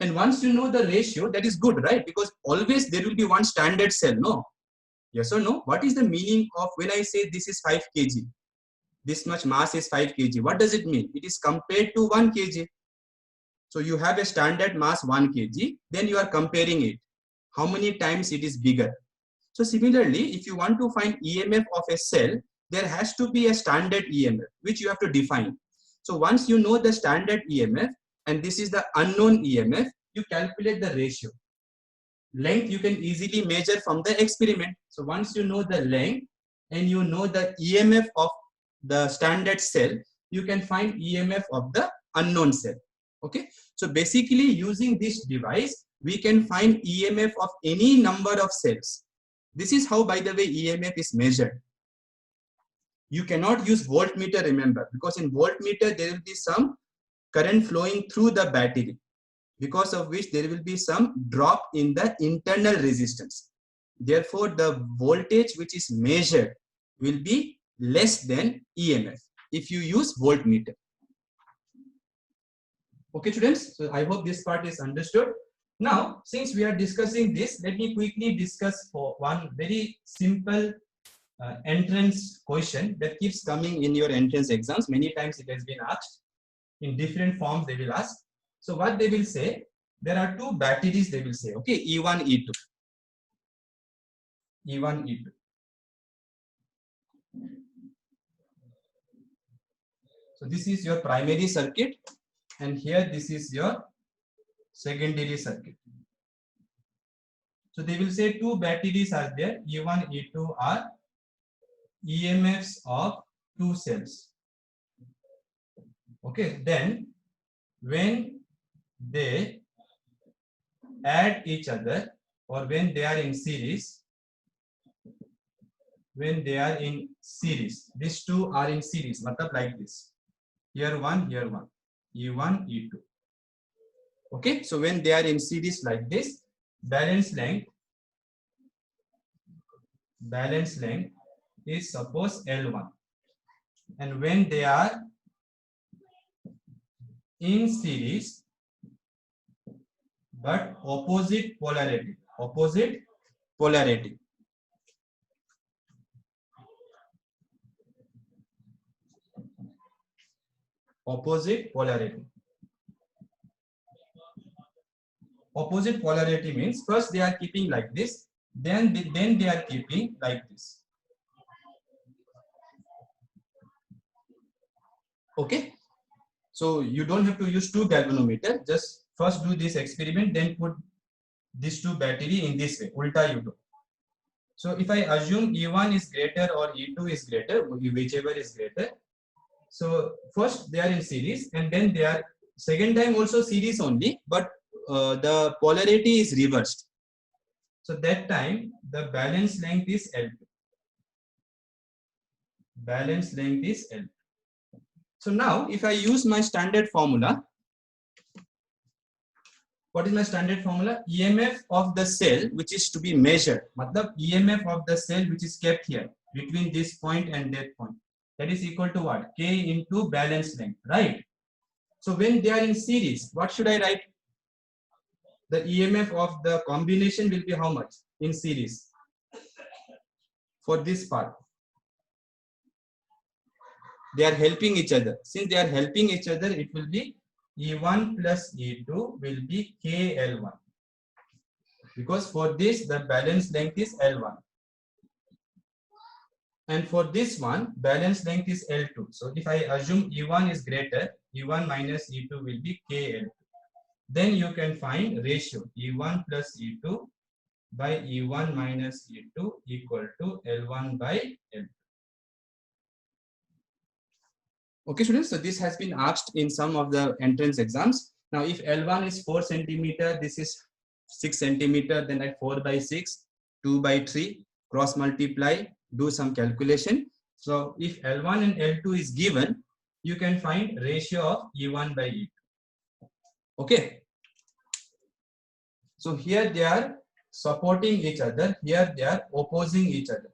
Speaker 1: And once you know the ratio, that is good, right? Because always there will be one standard cell, no? Yes or no? What is the meaning of when I say this is 5 kg? This much mass is 5 kg. What does it mean? It is compared to 1 kg. So you have a standard mass 1 kg, then you are comparing it. How many times it is bigger? So similarly, if you want to find EMF of a cell, there has to be a standard EMF, which you have to define. So once you know the standard EMF, and this is the unknown EMF, you calculate the ratio. Length you can easily measure from the experiment. So once you know the length and you know the EMF of the standard cell, you can find EMF of the unknown cell. Okay. So basically using this device, we can find EMF of any number of cells. This is how, by the way, EMF is measured. You cannot use voltmeter, remember, because in voltmeter there will be some current flowing through the battery, because of which there will be some drop in the internal resistance. Therefore, the voltage which is measured will be less than EMF if you use voltmeter. Okay, students, so I hope this part is understood. Now, since we are discussing this, let me quickly discuss for one very simple entrance question that keeps coming in your entrance exams. Many times it has been asked in different forms. They will ask. So what they will say, there are two batteries. They will say, okay, E1, E2, E1, E2. So this is your primary circuit, and here this is your secondary circuit. So they will say two batteries are there. E1, E2 are EMFs of two cells. Okay, then when they add each other, or when they are in series, these two are in series, matlab like this. Here one, E1, E2. Okay, so when they are in series like this, balance length is suppose L1. And when they are in series but opposite polarity. Opposite polarity means first they are keeping like this, then they are keeping like this. Okay, so you don't have to use two galvanometer. Just first do this experiment, then put these two battery in this way, ulta you do. So if I assume E1 is greater or E2 is greater, whichever is greater. So first they are in series, and then they are second time also series only, but the polarity is reversed. So that time the balance length is L2. So now if I use my standard formula, what is my standard formula? EMF of the cell which is to be measured, matlab EMF of the cell which is kept here between this point and that point. that is equal to what? K into balance length, right? So when they are in series, what should I write? The EMF of the combination will be how much in series for this part? They are helping each other. Since they are helping each other, it will be E1 plus E2 will be KL1. Because for this, the balance length is L1. And for this one, balance length is L2. So if I assume E1 is greater, E1 minus E2 will be KL2. Then you can find ratio E1 plus E2 by E1 minus E2 equal to L1 by L2. Okay, students, so this has been asked in some of the entrance exams. Now, if L1 is 4 centimeter, this is 6 centimeter, then at 4 by 6, 2 by 3, cross multiply, do some calculation. So, if L1 and L2 is given, you can find ratio of E1 by E2. Okay. So, here they are supporting each other, here they are opposing each other.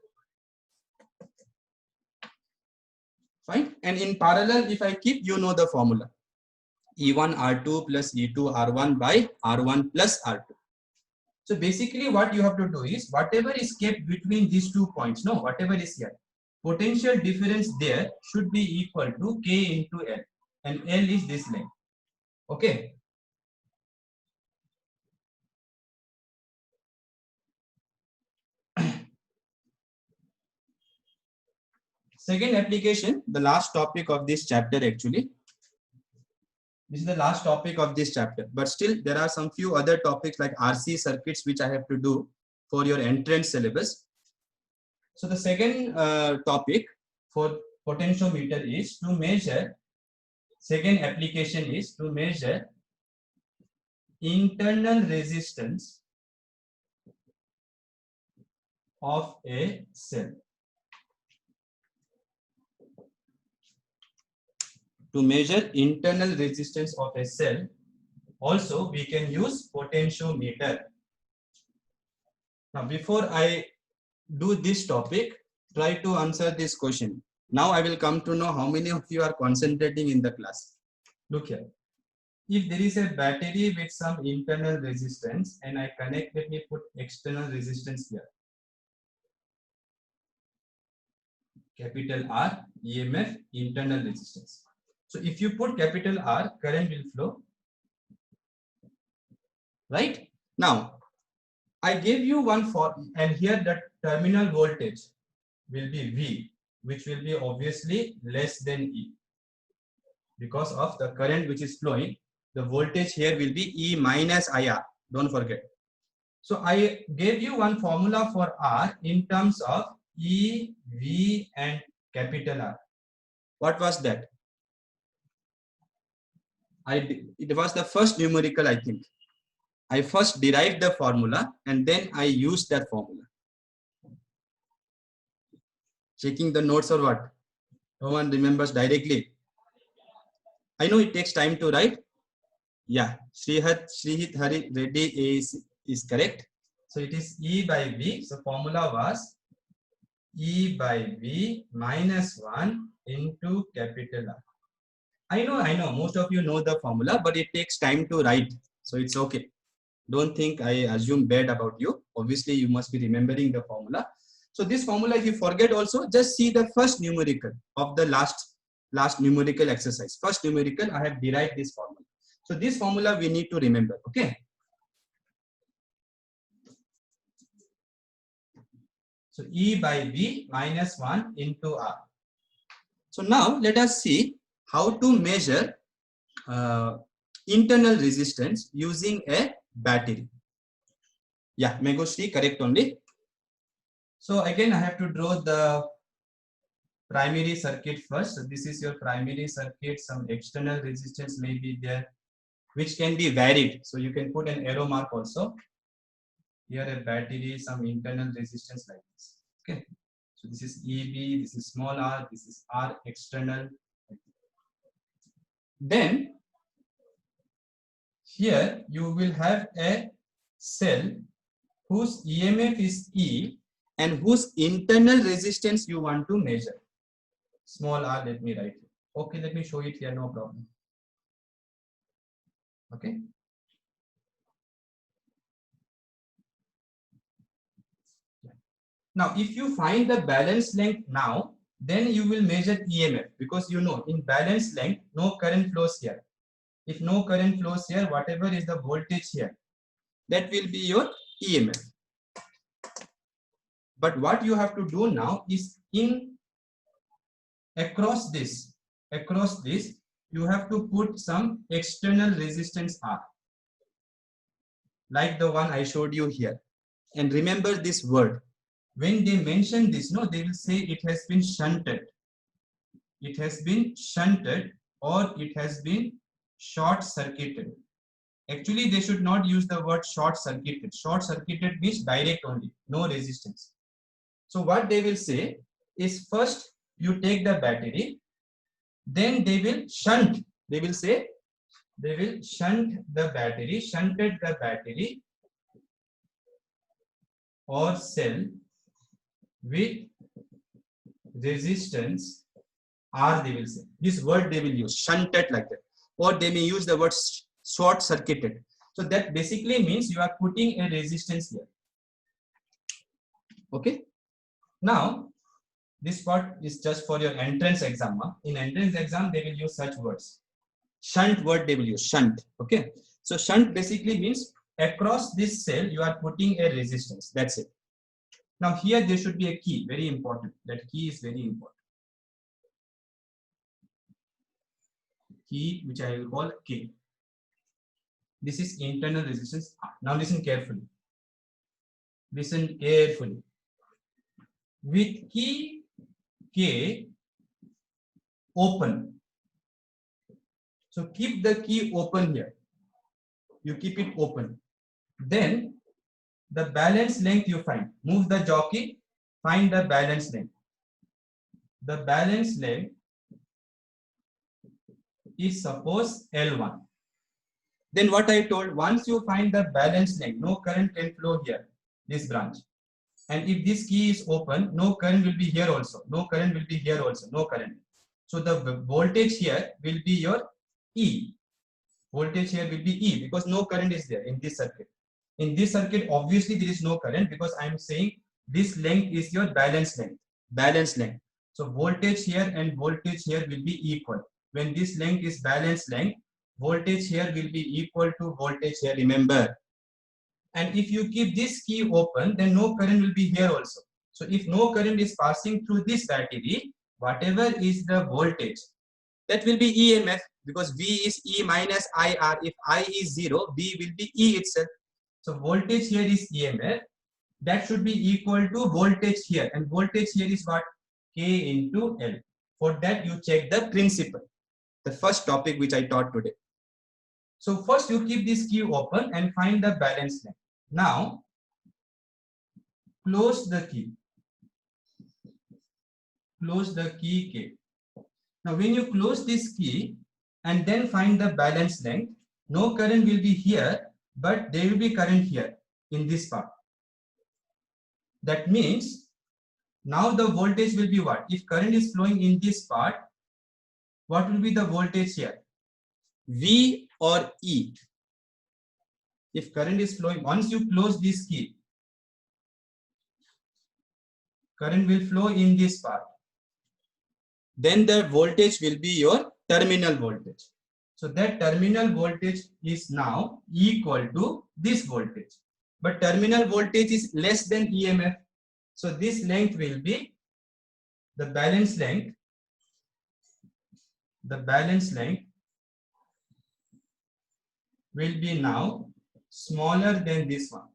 Speaker 1: Fine. And in parallel, if I keep, you know the formula. E1 R2 plus E2 R1 by R1 plus R2. So basically what you have to do is whatever is kept between these 2 points, no, whatever is here, potential difference there should be equal to K into L, and L is this length. Okay. Second application, the last topic of this chapter actually. This is the last topic of this chapter, but still there are some few other topics like RC circuits which I have to do for your entrance syllabus. So the second topic for potentiometer is to measure, second application is to measure internal resistance of a cell. To measure internal resistance of a cell, also we can use potentiometer. Now before I do this topic, try to answer this question. Now I will come to know how many of you are concentrating in the class. Look here. If there is a battery with some internal resistance and I connect, let me put external resistance here. Capital R, EMF, internal resistance. So if you put capital R, current will flow. Right? Now, I gave you one for, and here the terminal voltage will be V, which will be obviously less than E. Because of the current which is flowing, the voltage here will be E minus IR. Don't forget. So I gave you one formula for R in terms of E, V and capital R. What was that? It was the first numerical, I think. I first derived the formula and then I used that formula. Checking the notes or what? No one remembers directly. I know it takes time to write. Yeah, Srihit Hari Reddy is correct. So it is E by V. So formula was E by V minus 1 into capital R. I know, most of you know the formula, but it takes time to write. So it's okay. Don't think I assume bad about you. Obviously, you must be remembering the formula. So this formula, if you forget also, just see the first numerical of the last numerical exercise. First numerical, I have derived this formula. So this formula we need to remember, okay? So E by V minus 1 into R. So now let us see how to measure internal resistance using a battery. Yeah, Megoshree, correct only. So again, I have to draw the primary circuit first. So this is your primary circuit. Some external resistance may be there, which can be varied. So you can put an arrow mark also. Here a battery, some internal resistance like this. Okay. So this is EB, this is small r, this is R external. Then here you will have a cell whose EMF is E and whose internal resistance you want to measure. small r, let me write it. Okay, let me show it here, no problem. Okay. Now, if you find the balance length now, then you will measure EMF, because you know in balance length, no current flows here. If no current flows here, whatever is the voltage here, that will be your EMF. But what you have to do now is across this, you have to put some external resistance R, like the one I showed you here. And remember this word. When they mention this, no, they will say it has been shunted. It has been shunted, or it has been short circuited. Actually, they should not use the word short circuited. Short circuited means direct only, no resistance. So what they will say is, first you take the battery, then they will shunt. They will say they will shunt the battery, shunted the battery or cell with resistance R, they will say. This word they will use, shunted, like that. Or they may use the word short circuited. So that basically means you are putting a resistance here. Okay. Now, this part is just for your entrance exam. In entrance exam, they will use such words. Shunt word they will use, shunt. Okay. So shunt basically means across this cell, you are putting a resistance. That's it. Now here there should be a key, very important. That key is very important. Key which I will call K. This is internal resistance. Now listen carefully. Listen carefully. With key K open. So keep the key open here. You keep it open. Then the balance length you find. Move the jockey, find the balance length. The balance length is suppose L1. Then what I told, once you find the balance length, no current can flow here, this branch. And if this key is open, no current will be here also. No current will be here also. No current. So the voltage here will be your E. Voltage here will be E, because no current is there in this circuit. In this circuit, obviously there is no current, because I am saying this length is your balance length. Balance length. So voltage here and voltage here will be equal. When this length is balance length, voltage here will be equal to voltage here, remember. And if you keep this key open, then no current will be here also. So if no current is passing through this battery, whatever is the voltage, that will be EMF, because V is E minus IR. If I is 0, V will be E itself. So voltage here is EMF. That should be equal to voltage here. And voltage here is what? K into L. For that, you check the principle. The first topic which I taught today. So first you keep this key open and find the balance length. Now, close the key. Close the key K. Now, when you close this key and then find the balance length, no current will be here, but there will be current here in this part. That means now the voltage will be what? If current is flowing in this part, what will be the voltage here? V or E? If current is flowing, once you close this key, current will flow in this part. Then the voltage will be your terminal voltage. So that terminal voltage is now equal to this voltage. But terminal voltage is less than EMF. So this length will be the balance length. The balance length will be now smaller than this one.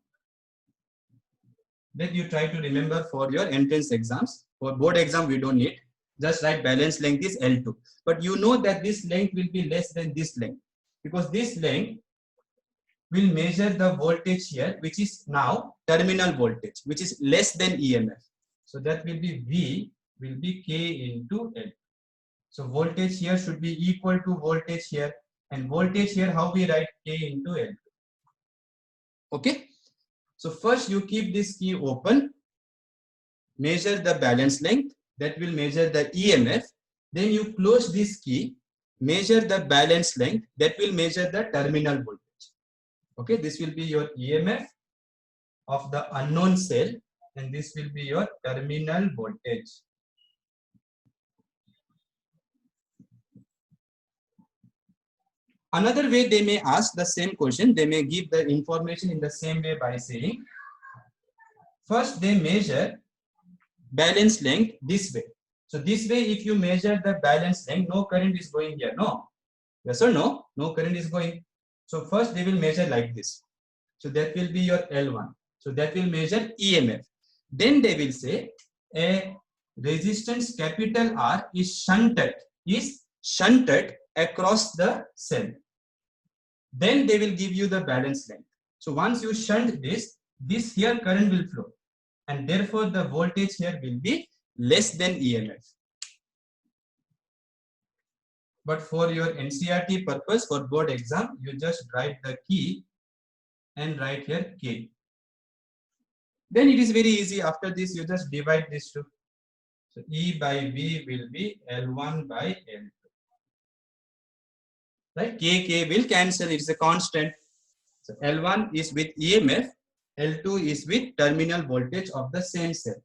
Speaker 1: That you try to remember for your entrance exams. For board exam, we don't need. Just write balance length is L2. But you know that this length will be less than this length, because this length will measure the voltage here, which is now terminal voltage, which is less than EMF. So that will be V will be K into L. So voltage here should be equal to voltage here, and voltage here, how we write? K into L. Okay. So first you keep this key open, measure the balance length, that will measure the EMF, Then you close this key, measure the balance length, that will measure the terminal voltage. Okay, this will be your EMF of the unknown cell, and this will be your terminal voltage. Another way they may ask the same question, they may give the information in the same way by saying, first they measure balance length this way. So this way, if you measure the balance length, no current is going here, no? Yes or no? No current is going. So first they will measure like this. So that will be your L1. So that will measure EMF. Then they will say a resistance capital R is shunted across the cell. Then they will give you the balance length. So once you shunt this here current will flow, and therefore the voltage here will be less than EMF. But for your NCERT purpose, for board exam, you just write the key and write here K. Then it is very easy. After this, you just divide this two. So E by V will be L1 by L2. Right? K will cancel. It's a constant. So L1 is with EMF. L2 is with terminal voltage of the same cell.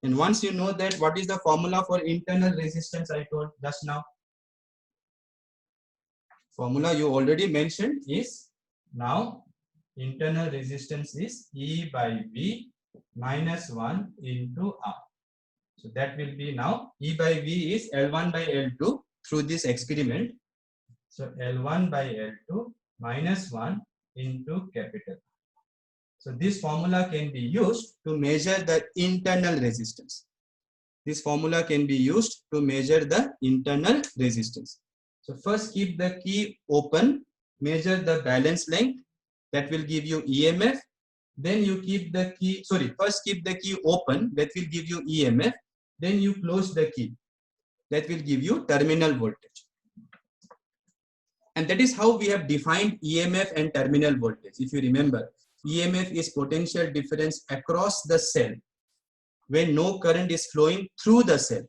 Speaker 1: And once you know that, what is the formula for internal resistance I told just now? Formula you already mentioned is now internal resistance is E by V minus 1 into R. So that will be now E by V is L1 by L2 through this experiment. So L1 by L2 minus 1 into capital. So this formula can be used to measure the internal resistance. This formula can be used to measure the internal resistance. So first keep the key open, measure the balance length, that will give you EMF. Then you keep the key, first keep the key open, that will give you EMF. Then you close the key, that will give you terminal voltage. And that is how we have defined EMF and terminal voltage. If you remember, EMF is potential difference across the cell when no current is flowing through the cell.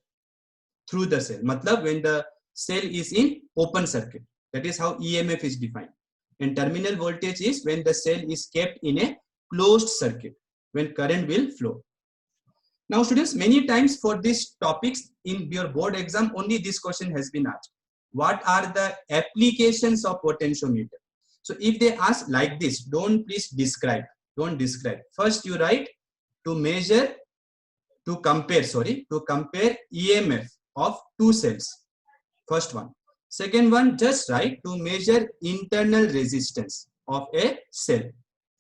Speaker 1: Through the cell. Matlab when the cell is in open circuit. That is how EMF is defined. And terminal voltage is when the cell is kept in a closed circuit, when current will flow. Now students, many times for these topics in your board exam, only this question has been asked. What are the applications of potentiometer? So if they ask like this, don't please describe. Don't describe. First you write to measure, to compare EMF of two cells. First one. Second one, just write to measure internal resistance of a cell.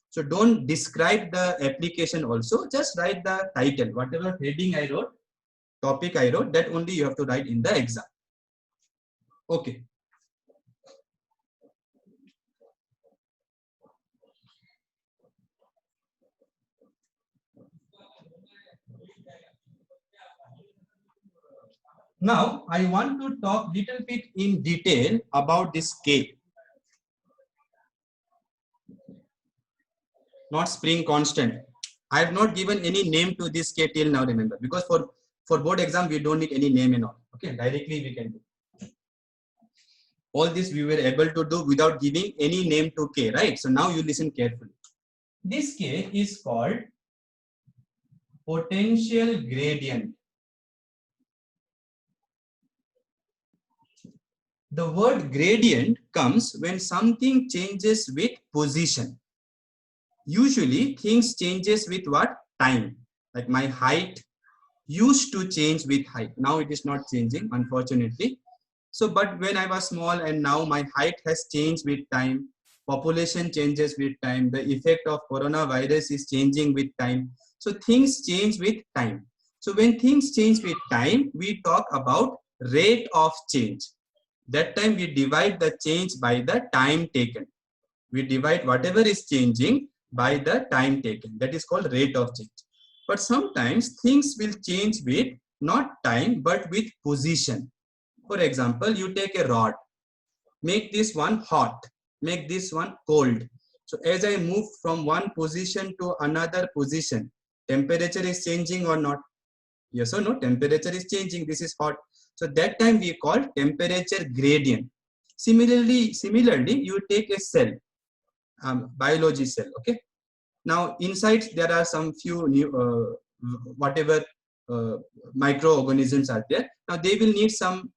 Speaker 1: So don't describe the application also, just write the title, whatever heading I wrote, topic I wrote, that only you have to write in the exam. Okay. Now, I want to talk little bit in detail about this K. Not spring constant. I have not given any name to this K till now, remember, because for board exam, we don't need any name and all. Okay, directly we can do. All this we were able to do without giving any name to K, right? So now you listen carefully. This K is called potential gradient. The word gradient comes when something changes with position. Usually things changes with what? Time. Like my height used to change with height. Now it is not changing, unfortunately. So, but when I was small and now my height has changed with time, population changes with time, the effect of coronavirus is changing with time. So things change with time. So when things change with time, we talk about rate of change. That time we divide the change by the time taken. We divide whatever is changing by the time taken. That is called rate of change. But sometimes things will change with not time, but with position. For example, you take a rod, make this one hot, make this one cold. So as I move from one position to another position, temperature is changing or not? Yes or no? Temperature is changing. This is hot. So that time we call temperature gradient. Similarly, you take a cell, biology cell. Okay. Now inside there are some few new whatever microorganisms are there. Now they will need some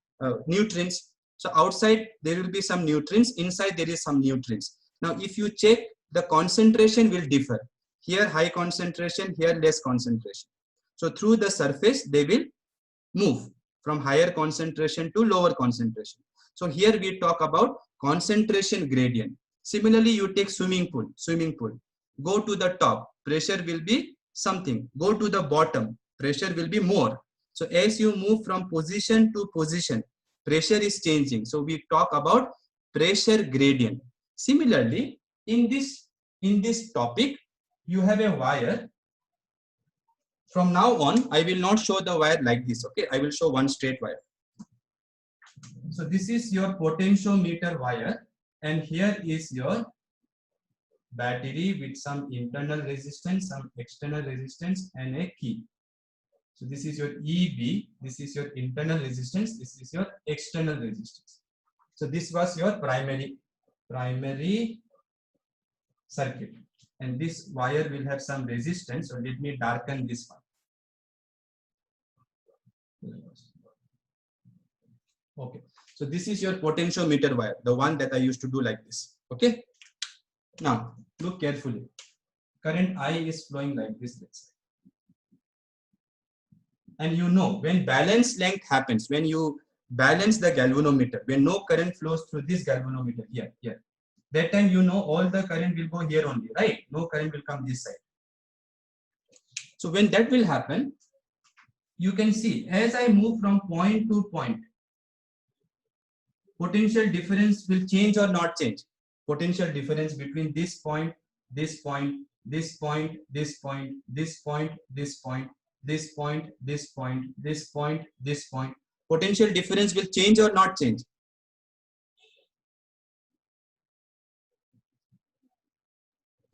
Speaker 1: nutrients. So outside there will be some nutrients, inside there is some nutrients. Now if you check, the concentration will differ. Here high concentration, here less concentration. So through the surface they will move from higher concentration to lower concentration. So here we talk about concentration gradient. Similarly, you take swimming pool. Go to the top, pressure will be something. Go to the bottom, pressure will be more. So as you move from position to position, pressure is changing. So we talk about pressure gradient. Similarly, in this topic, you have a wire. From now on, I will not show the wire like this. Okay, I will show one straight wire. So this is your potentiometer wire, and here is your battery with some internal resistance, some external resistance, and a key. So this is your EB, this is your internal resistance, this is your external resistance. So this was your primary circuit, and this wire will have some resistance. So let me darken this one. Okay, so this is your potentiometer wire, the one that I used to do like this. Okay, now look carefully. Current I is flowing like this, let's say. And you know, when balance length happens, when you balance the galvanometer, when no current flows through this galvanometer here, that time you know all the current will go here only, right? No current will come this side. So when that will happen, you can see as I move from point to point, potential difference will change or not change. Potential difference between this point, this point, this point, this point, this point, this point, this point, this point, this point, this point. Potential difference will change or not change.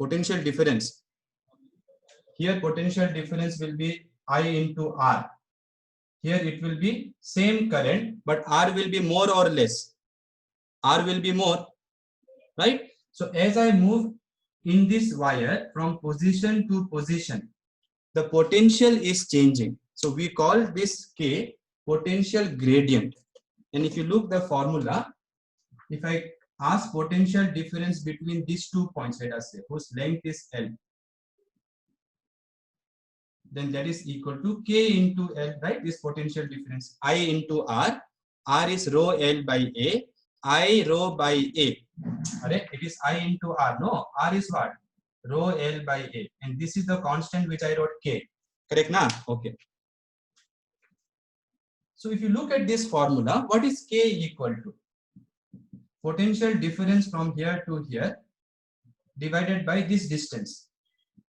Speaker 1: Potential difference. Here potential difference will be I into R. Here it will be same current, but R will be more or less. R will be more, right? So as I move in this wire from position to position, the potential is changing. So we call this K potential gradient. And if you look the formula, if I ask potential difference between these 2 points, let us say, whose length is L, then that is equal to K into L, right? This potential difference, I into R. R is rho L by A, I rho by A. Correct? It is I into R. No, R is what? Rho L by A. And this is the constant which I wrote K. Correct na? Okay. So if you look at this formula, what is K equal to? Potential difference from here to here divided by this distance.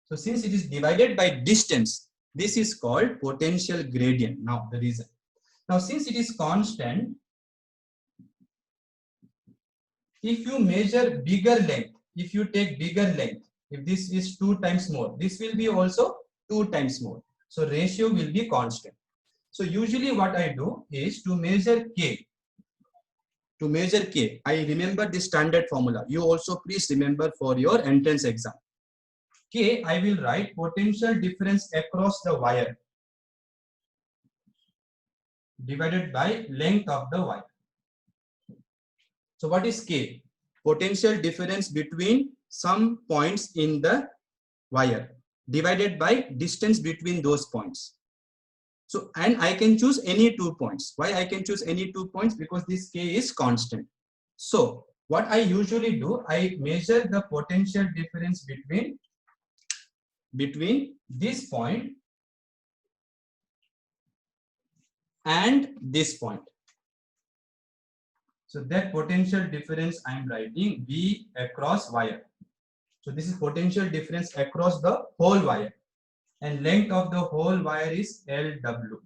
Speaker 1: So since it is divided by distance, this is called potential gradient. Now the reason. Now since it is constant, if you measure bigger length, if you take bigger length, if this is 2 times more, this will be also 2 times more. So ratio will be constant. So usually what I do is to measure K. To measure K, I remember the standard formula. You also please remember for your entrance exam. K, I will write potential difference across the wire divided by length of the wire. So what is K? Potential difference between some points in the wire divided by distance between those points. So, and I can choose any 2 points. Why I can choose any 2 points? Because this K is constant. So what I usually do, I measure the potential difference between this point and this point. So that potential difference I am writing V across wire. So this is potential difference across the whole wire, and length of the whole wire is LW.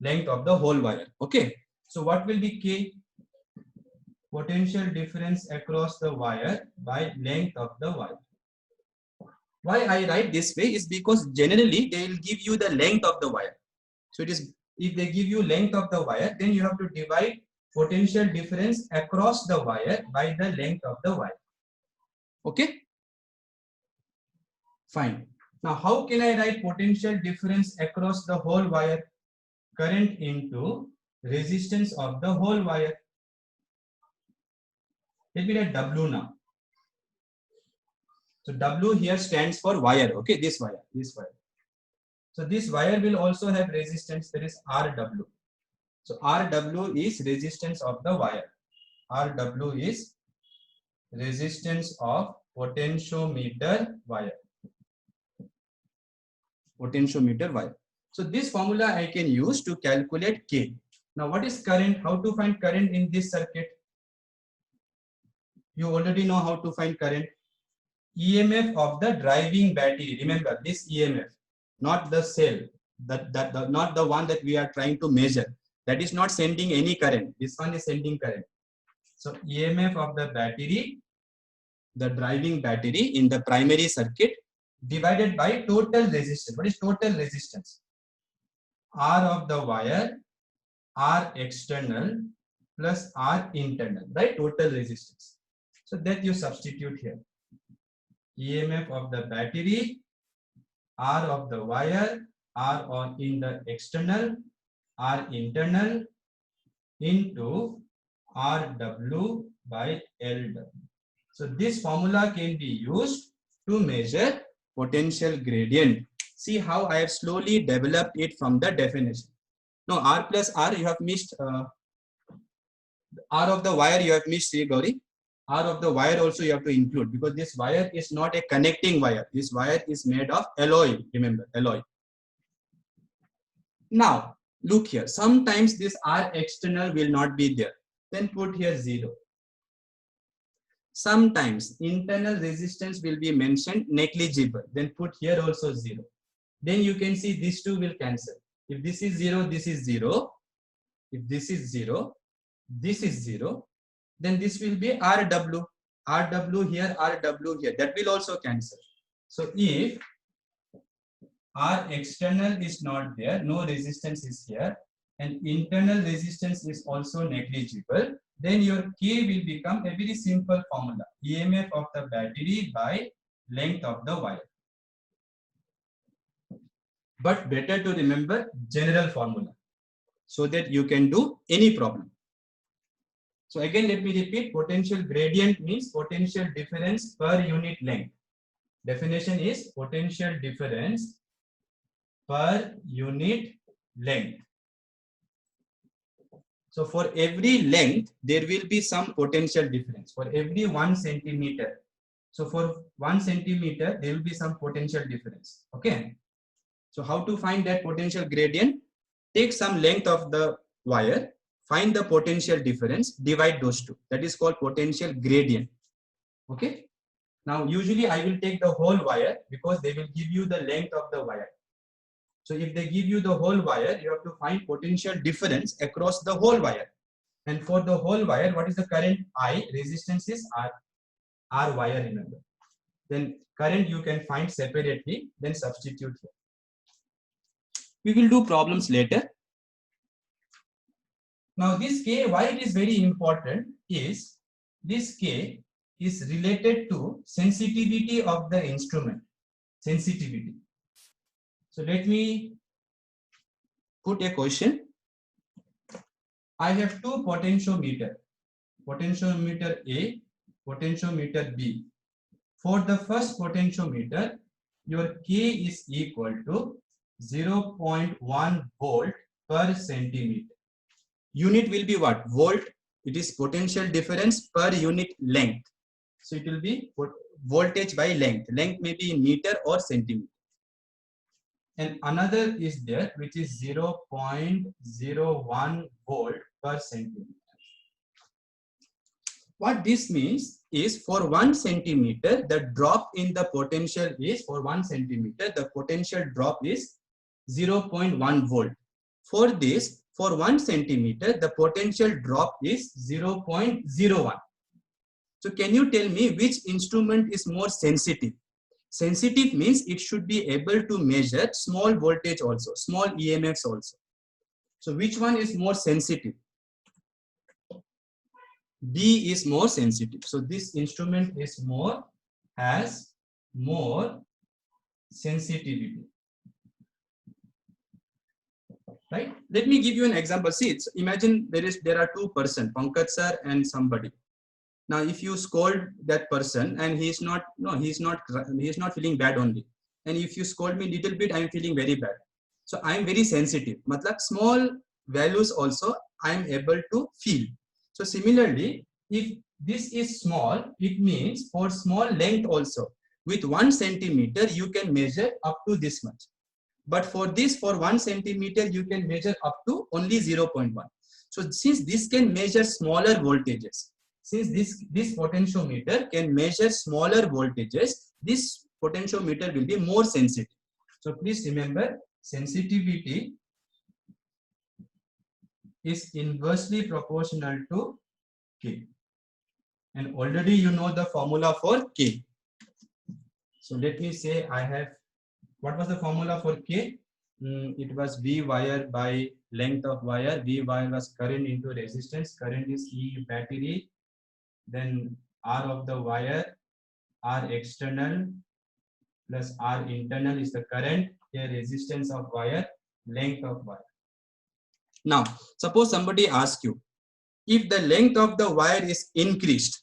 Speaker 1: Length of the whole wire. Okay. So what will be K? Potential difference across the wire by length of the wire. Why I write this way is because generally they will give you the length of the wire. So it is if they give you length of the wire, then you have to divide potential difference across the wire by the length of the wire. Okay? Fine. Now, how can I write potential difference across the whole wire? Current into resistance of the whole wire. Let me write W now. So W here stands for wire. Okay, this wire, this wire. So this wire will also have resistance, that is RW. So RW is resistance of the wire. RW is resistance of potentiometer wire. Potentiometer wire. So this formula I can use to calculate K. Now what is current? How to find current in this circuit? You already know how to find current. EMF of the driving battery. Remember this EMF, not the cell, not the one that we are trying to measure. That is not sending any current. This one is sending current. So EMF of the battery, the driving battery in the primary circuit, divided by total resistance. What is total resistance? R of the wire, R external plus R internal, right? Total resistance. So that you substitute here. EMF of the battery, R of the wire, R on in the external, R internal into RW by LW. So this formula can be used to measure potential gradient. See how I have slowly developed it from the definition. No, R plus R, you have missed R of the wire, you have missed, see Gauri. R of the wire also you have to include, because this wire is not a connecting wire. This wire is made of alloy, remember, alloy. Now, look here. Sometimes this R external will not be there. Then put here 0. Sometimes internal resistance will be mentioned negligible. Then put here also 0. Then you can see these two will cancel. If this is 0, this is 0. If this is 0, this is 0. Then this will be RW. RW here, RW here. That will also cancel. So if R external is not there, no resistance is here, and internal resistance is also negligible, then your K will become a very simple formula. EMF of the battery by length of the wire. But better to remember general formula so that you can do any problem. So again, let me repeat, potential gradient means potential difference per unit length. Definition is potential difference per unit length. So for every length, there will be some potential difference. For every 1 centimeter. So for 1 centimeter, there will be some potential difference. Okay. So how to find that potential gradient? Take some length of the wire, find the potential difference, divide those two. That is called potential gradient. Okay. Now, usually I will take the whole wire because they will give you the length of the wire. So if they give you the whole wire, you have to find potential difference across the whole wire. And for the whole wire, what is the current I? Resistance is R wire, remember. Then current you can find separately, then substitute here. We will do problems later. Now this K, why it is very important is, this K is related to sensitivity of the instrument. Sensitivity. So let me put a question. I have two potentiometer. Potentiometer A, potentiometer B. For the first potentiometer, your K is equal to 0.1 volt per centimeter. Unit will be what? Volt. It is potential difference per unit length. So it will be voltage by length. Length may be in meter or centimeter. And another is there, which is 0.01 volt per centimeter. What this means is, for 1 centimeter, the drop in the potential is, for 1 centimeter, the potential drop is 0.1 volt. For this, for 1 centimeter, the potential drop is 0.01. So can you tell me which instrument is more sensitive? Sensitive means it should be able to measure small voltage also, small EMFs also. So which one is more sensitive? D is more sensitive. So this instrument is has more sensitivity. Right? Let me give you an example. See, imagine there are two persons, Pankaj sir and somebody. Now, if you scold that person and he's not feeling bad only. And if you scold me little bit, I'm feeling very bad. So I'm very sensitive. Matlab small values also I'm able to feel. So similarly, if this is small, it means for small length also, with 1 centimeter, you can measure up to this much. But for 1 centimeter, you can measure up to only 0.1. So since this can measure smaller voltages, since this potentiometer can measure smaller voltages, this potentiometer will be more sensitive. So please remember, sensitivity is inversely proportional to K. And already you know the formula for K. So let me say what was the formula for K? It was V wire by length of wire. V wire was current into resistance. Current is E battery. Then R of the wire, R external plus R internal is the current. Here resistance of wire, length of wire. Now, suppose somebody asks you, if the length of the wire is increased,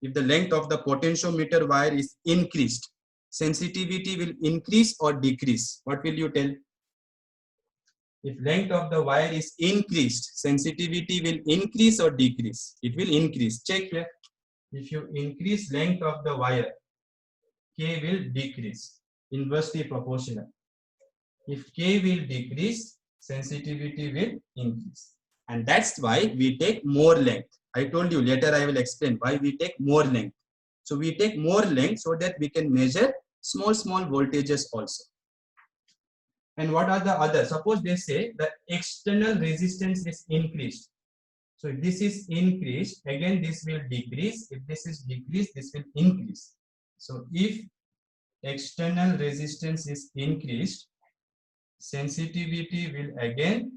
Speaker 1: if the length of the potentiometer wire is increased, sensitivity will increase or decrease. What will you tell? If length of the wire is increased, sensitivity will increase or decrease? It will increase. Check here. If you increase length of the wire, K will decrease, inversely proportional. If K will decrease, sensitivity will increase. And that's why we take more length. I told you later I will explain why we take more length. So we take more length so that we can measure small voltages also. And what are the others? Suppose they say the external resistance is increased. So if this is increased, again this will decrease. If this is decreased, this will increase. So if external resistance is increased, sensitivity will again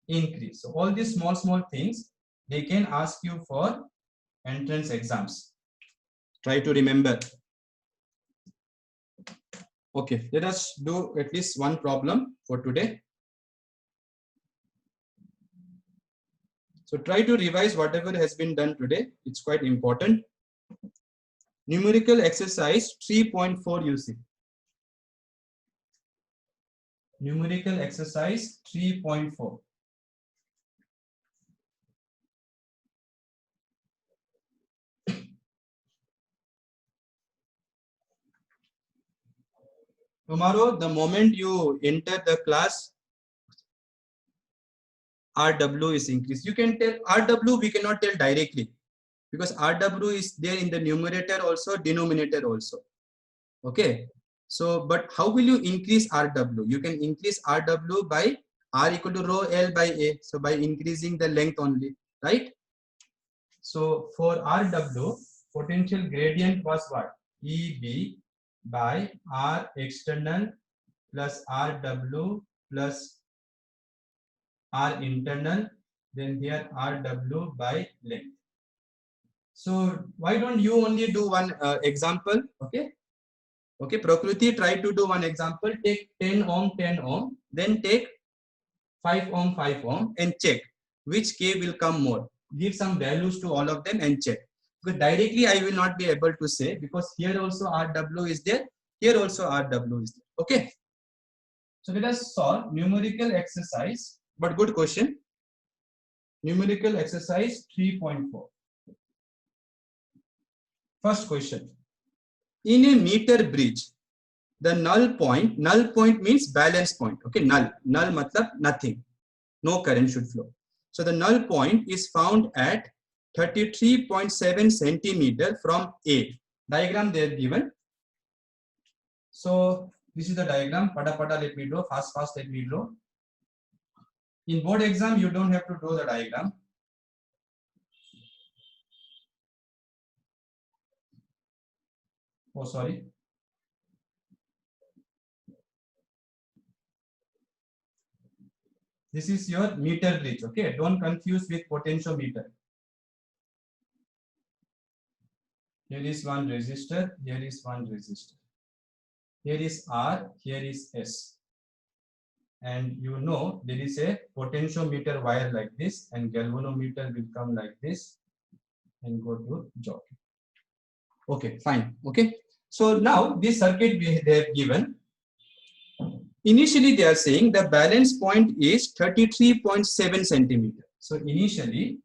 Speaker 1: increase. So all these small things, they can ask you for entrance exams. Try to remember. Okay, let us do at least one problem for today. So try to revise whatever has been done today. It's quite important. Numerical exercise 3.4 you see. Numerical exercise 3.4. Tomorrow, the moment you enter the class, RW is increased. You can tell RW, we cannot tell directly because RW is there in the numerator also, denominator also. Okay. So, but how will you increase RW? You can increase RW by R equal to rho L by A. So by increasing the length only, right? So for RW, potential gradient was what? EB by R external plus RW plus R internal, then here RW by length. So why don't you only do one example? Okay. Okay, Prakriti, try to do one example. Take 10 ohm, 10 ohm, then take 5 ohm, 5 ohm and check which K will come more. Give some values to all of them and check. Because directly I will not be able to say because here also RW is there, here also RW is there. Okay. So let us solve numerical exercise, but good question. Numerical exercise 3.4. First question. In a meter bridge, the null point means balance point. Okay, null matlab nothing. No current should flow. So the null point is found at 33.7 centimeter from A. Diagram there given. So this is the diagram. Pada let me draw. Fast let me draw. In board exam, you don't have to draw the diagram. Oh, sorry. This is your meter bridge. Okay, don't confuse with potentiometer. Here is one resistor, here is one resistor. Here is R, here is S. And you know there is a potentiometer wire like this, and galvanometer will come like this and go to jockey. Okay, fine. Okay, so now this circuit they have given. Initially, they are saying the balance point is 33.7 centimeter. So initially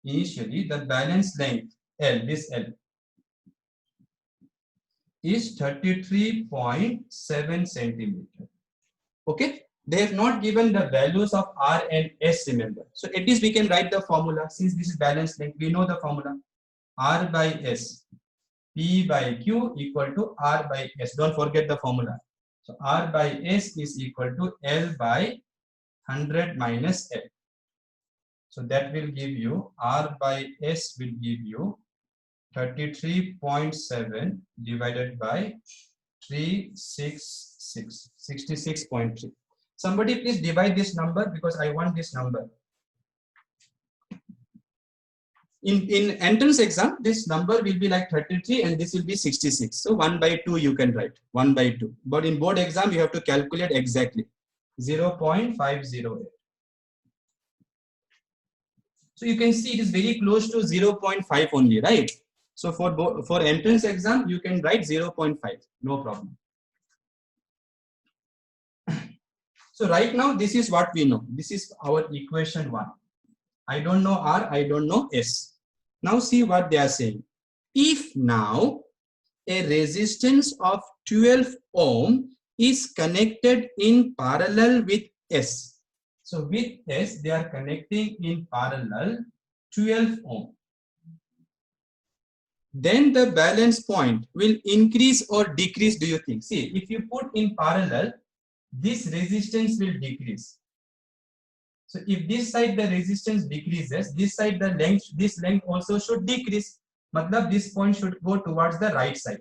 Speaker 1: the balance length L, this L, is 33.7 centimeter. Okay, they have not given the values of R and S, remember. So at least we can write the formula. Since this is balance length, we know the formula. R by S, P by Q equal to R by S. Don't forget the formula. So R by S is equal to L by 100 minus L. So that will give you, R by S will give you 33.7 divided by 366, 66.3. Somebody please divide this number because I want this number. In entrance exam, this number will be like 33 and this will be 66. So 1 by 2 you can write, 1 by 2. But in board exam, you have to calculate exactly 0.508. So you can see it is very close to 0.5 only, right? So for entrance exam, you can write 0.5, no problem. So right now, this is what we know. This is our equation 1. I don't know R, I don't know S. Now see what they are saying. If now a resistance of 12 ohm is connected in parallel with S. So with S, they are connecting in parallel 12 ohm. Then the balance point will increase or decrease, do you think? See, if you put in parallel, this resistance will decrease. So if this side the resistance decreases, this side the length, this length also should decrease. Matlab this point should go towards the right side.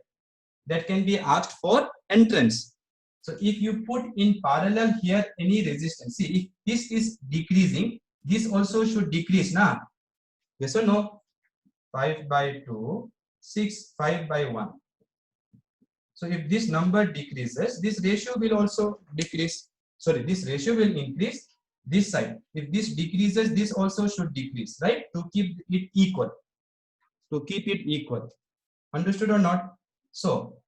Speaker 1: That can be asked for entrance. So if you put in parallel here any resistance, see if this is decreasing, this also should decrease now. Yes or no? 5 by 2, 6, 5 by 1. So if this number decreases, this ratio will also decrease. Sorry, this ratio will increase this side. If this decreases, this also should decrease, right? To keep it equal. To keep it equal. Understood or not? So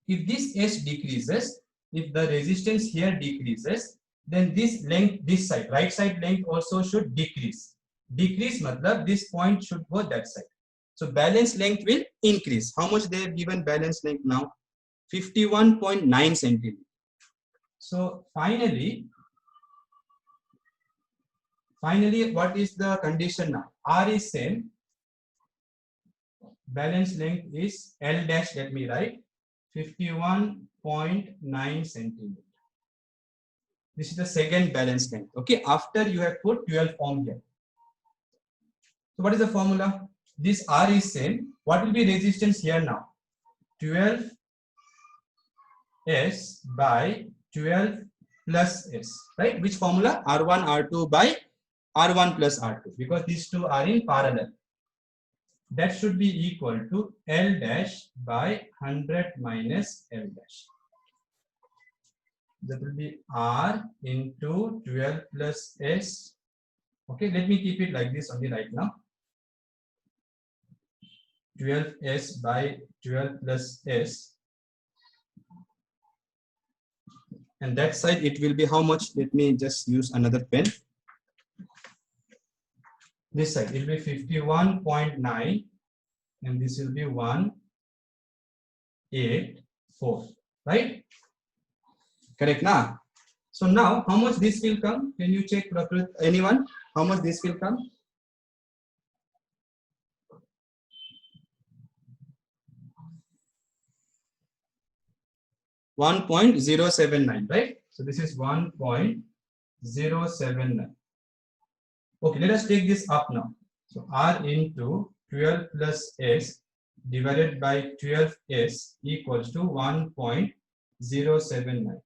Speaker 1: if this S decreases, if the resistance here decreases, then this length, this side, right side length also should decrease. Decrease matlab this point should go that side. So balance length will increase. How much they have given balance length now? 51.9 centimeter. So finally, what is the condition now? R is same. Balance length is L dash, let me write, 51.9 centimeter. This is the second balance length. Okay, after you have put 12 ohm here. So what is the formula? This R is same. What will be resistance here now? 12 S by 12 plus S, right? Which formula? R1, R2 by R1 plus R2, because these two are in parallel. That should be equal to L dash by 100 minus L dash. That will be R into 12 plus S. Okay, let me keep it like this only right now. 12S by 12 plus S. And that side it will be how much? Let me just use another pen. This side it will be 51.9 and this will be 184, right? Correct now. So now how much this will come? Can you check, anyone? How much this will come? $1.079, right? So this is 1.079. Okay, let us take this up now. So R into 12 plus S divided by 12S equals to 1.079.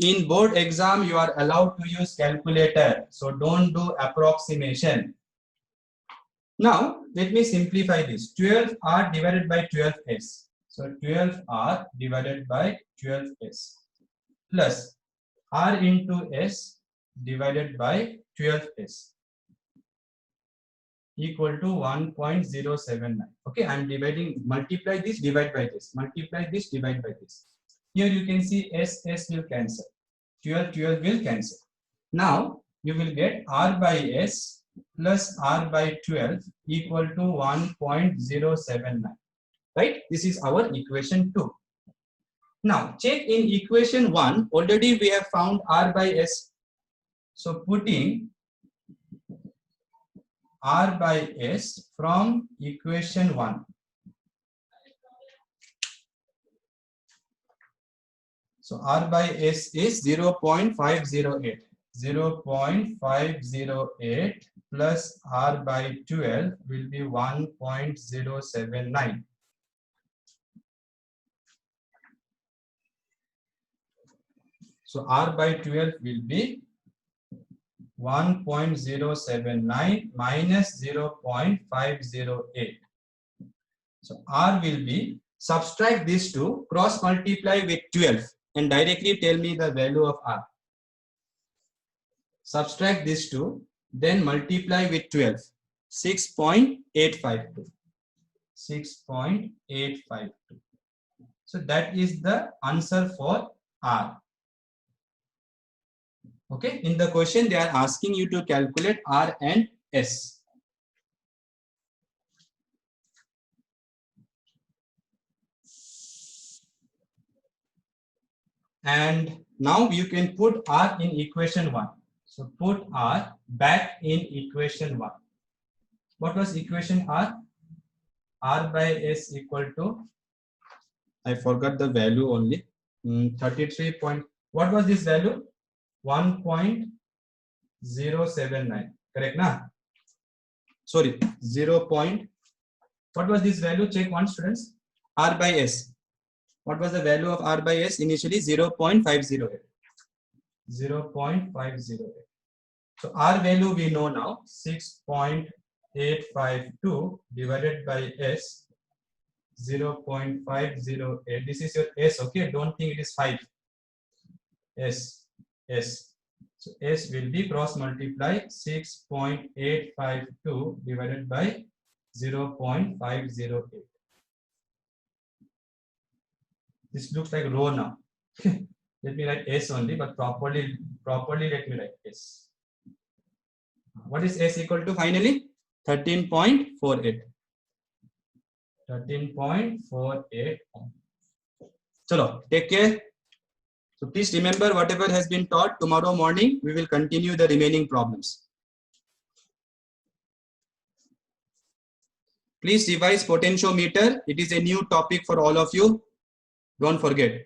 Speaker 1: In board exam, you are allowed to use calculator. So don't do approximation. Now, let me simplify this. 12R divided by 12S. So 12R divided by 12S plus R into S divided by 12S equal to 1.079. Okay, I am dividing, multiply this, divide by this, multiply this, divide by this. Here you can see S will cancel. 12 will cancel. Now you will get R by S plus R by 12 equal to 1.079. Right? This is our equation 2. Now check in equation 1. Already we have found R by S. So putting R by S from equation 1. So R by S is 0.508. 0.508 plus R by 12 will be 1.079. So R by 12 will be 1.079 minus 0.508. So R will be, subtract these two, cross multiply with 12 and directly tell me the value of R. Subtract these two, then multiply with 12. 6.852. 6.852. So that is the answer for R. Okay, in the question they are asking you to calculate R and S. And now you can put R in equation 1. So put R back in equation 1. What was equation R? R by S equal to, I forgot the value only, 33 point, what was this value? 1.079, correct na? Sorry, 0. What was this value? Check one, students. R by S. What was the value of R by S? Initially 0.508. 0.508. So R value we know now, 6.852 divided by S, 0.508. This is your S, okay? Don't think it is 5. S. So S will be cross multiply 6.852 divided by 0.508. This looks like rho now. Let me write S only, but properly let me write S. What is S equal to finally? 13.48. 13.48. Chalo, take care. So please remember whatever has been taught. Tomorrow morning we will continue the remaining problems. Please revise potentiometer. It is a new topic for all of you. Don't forget.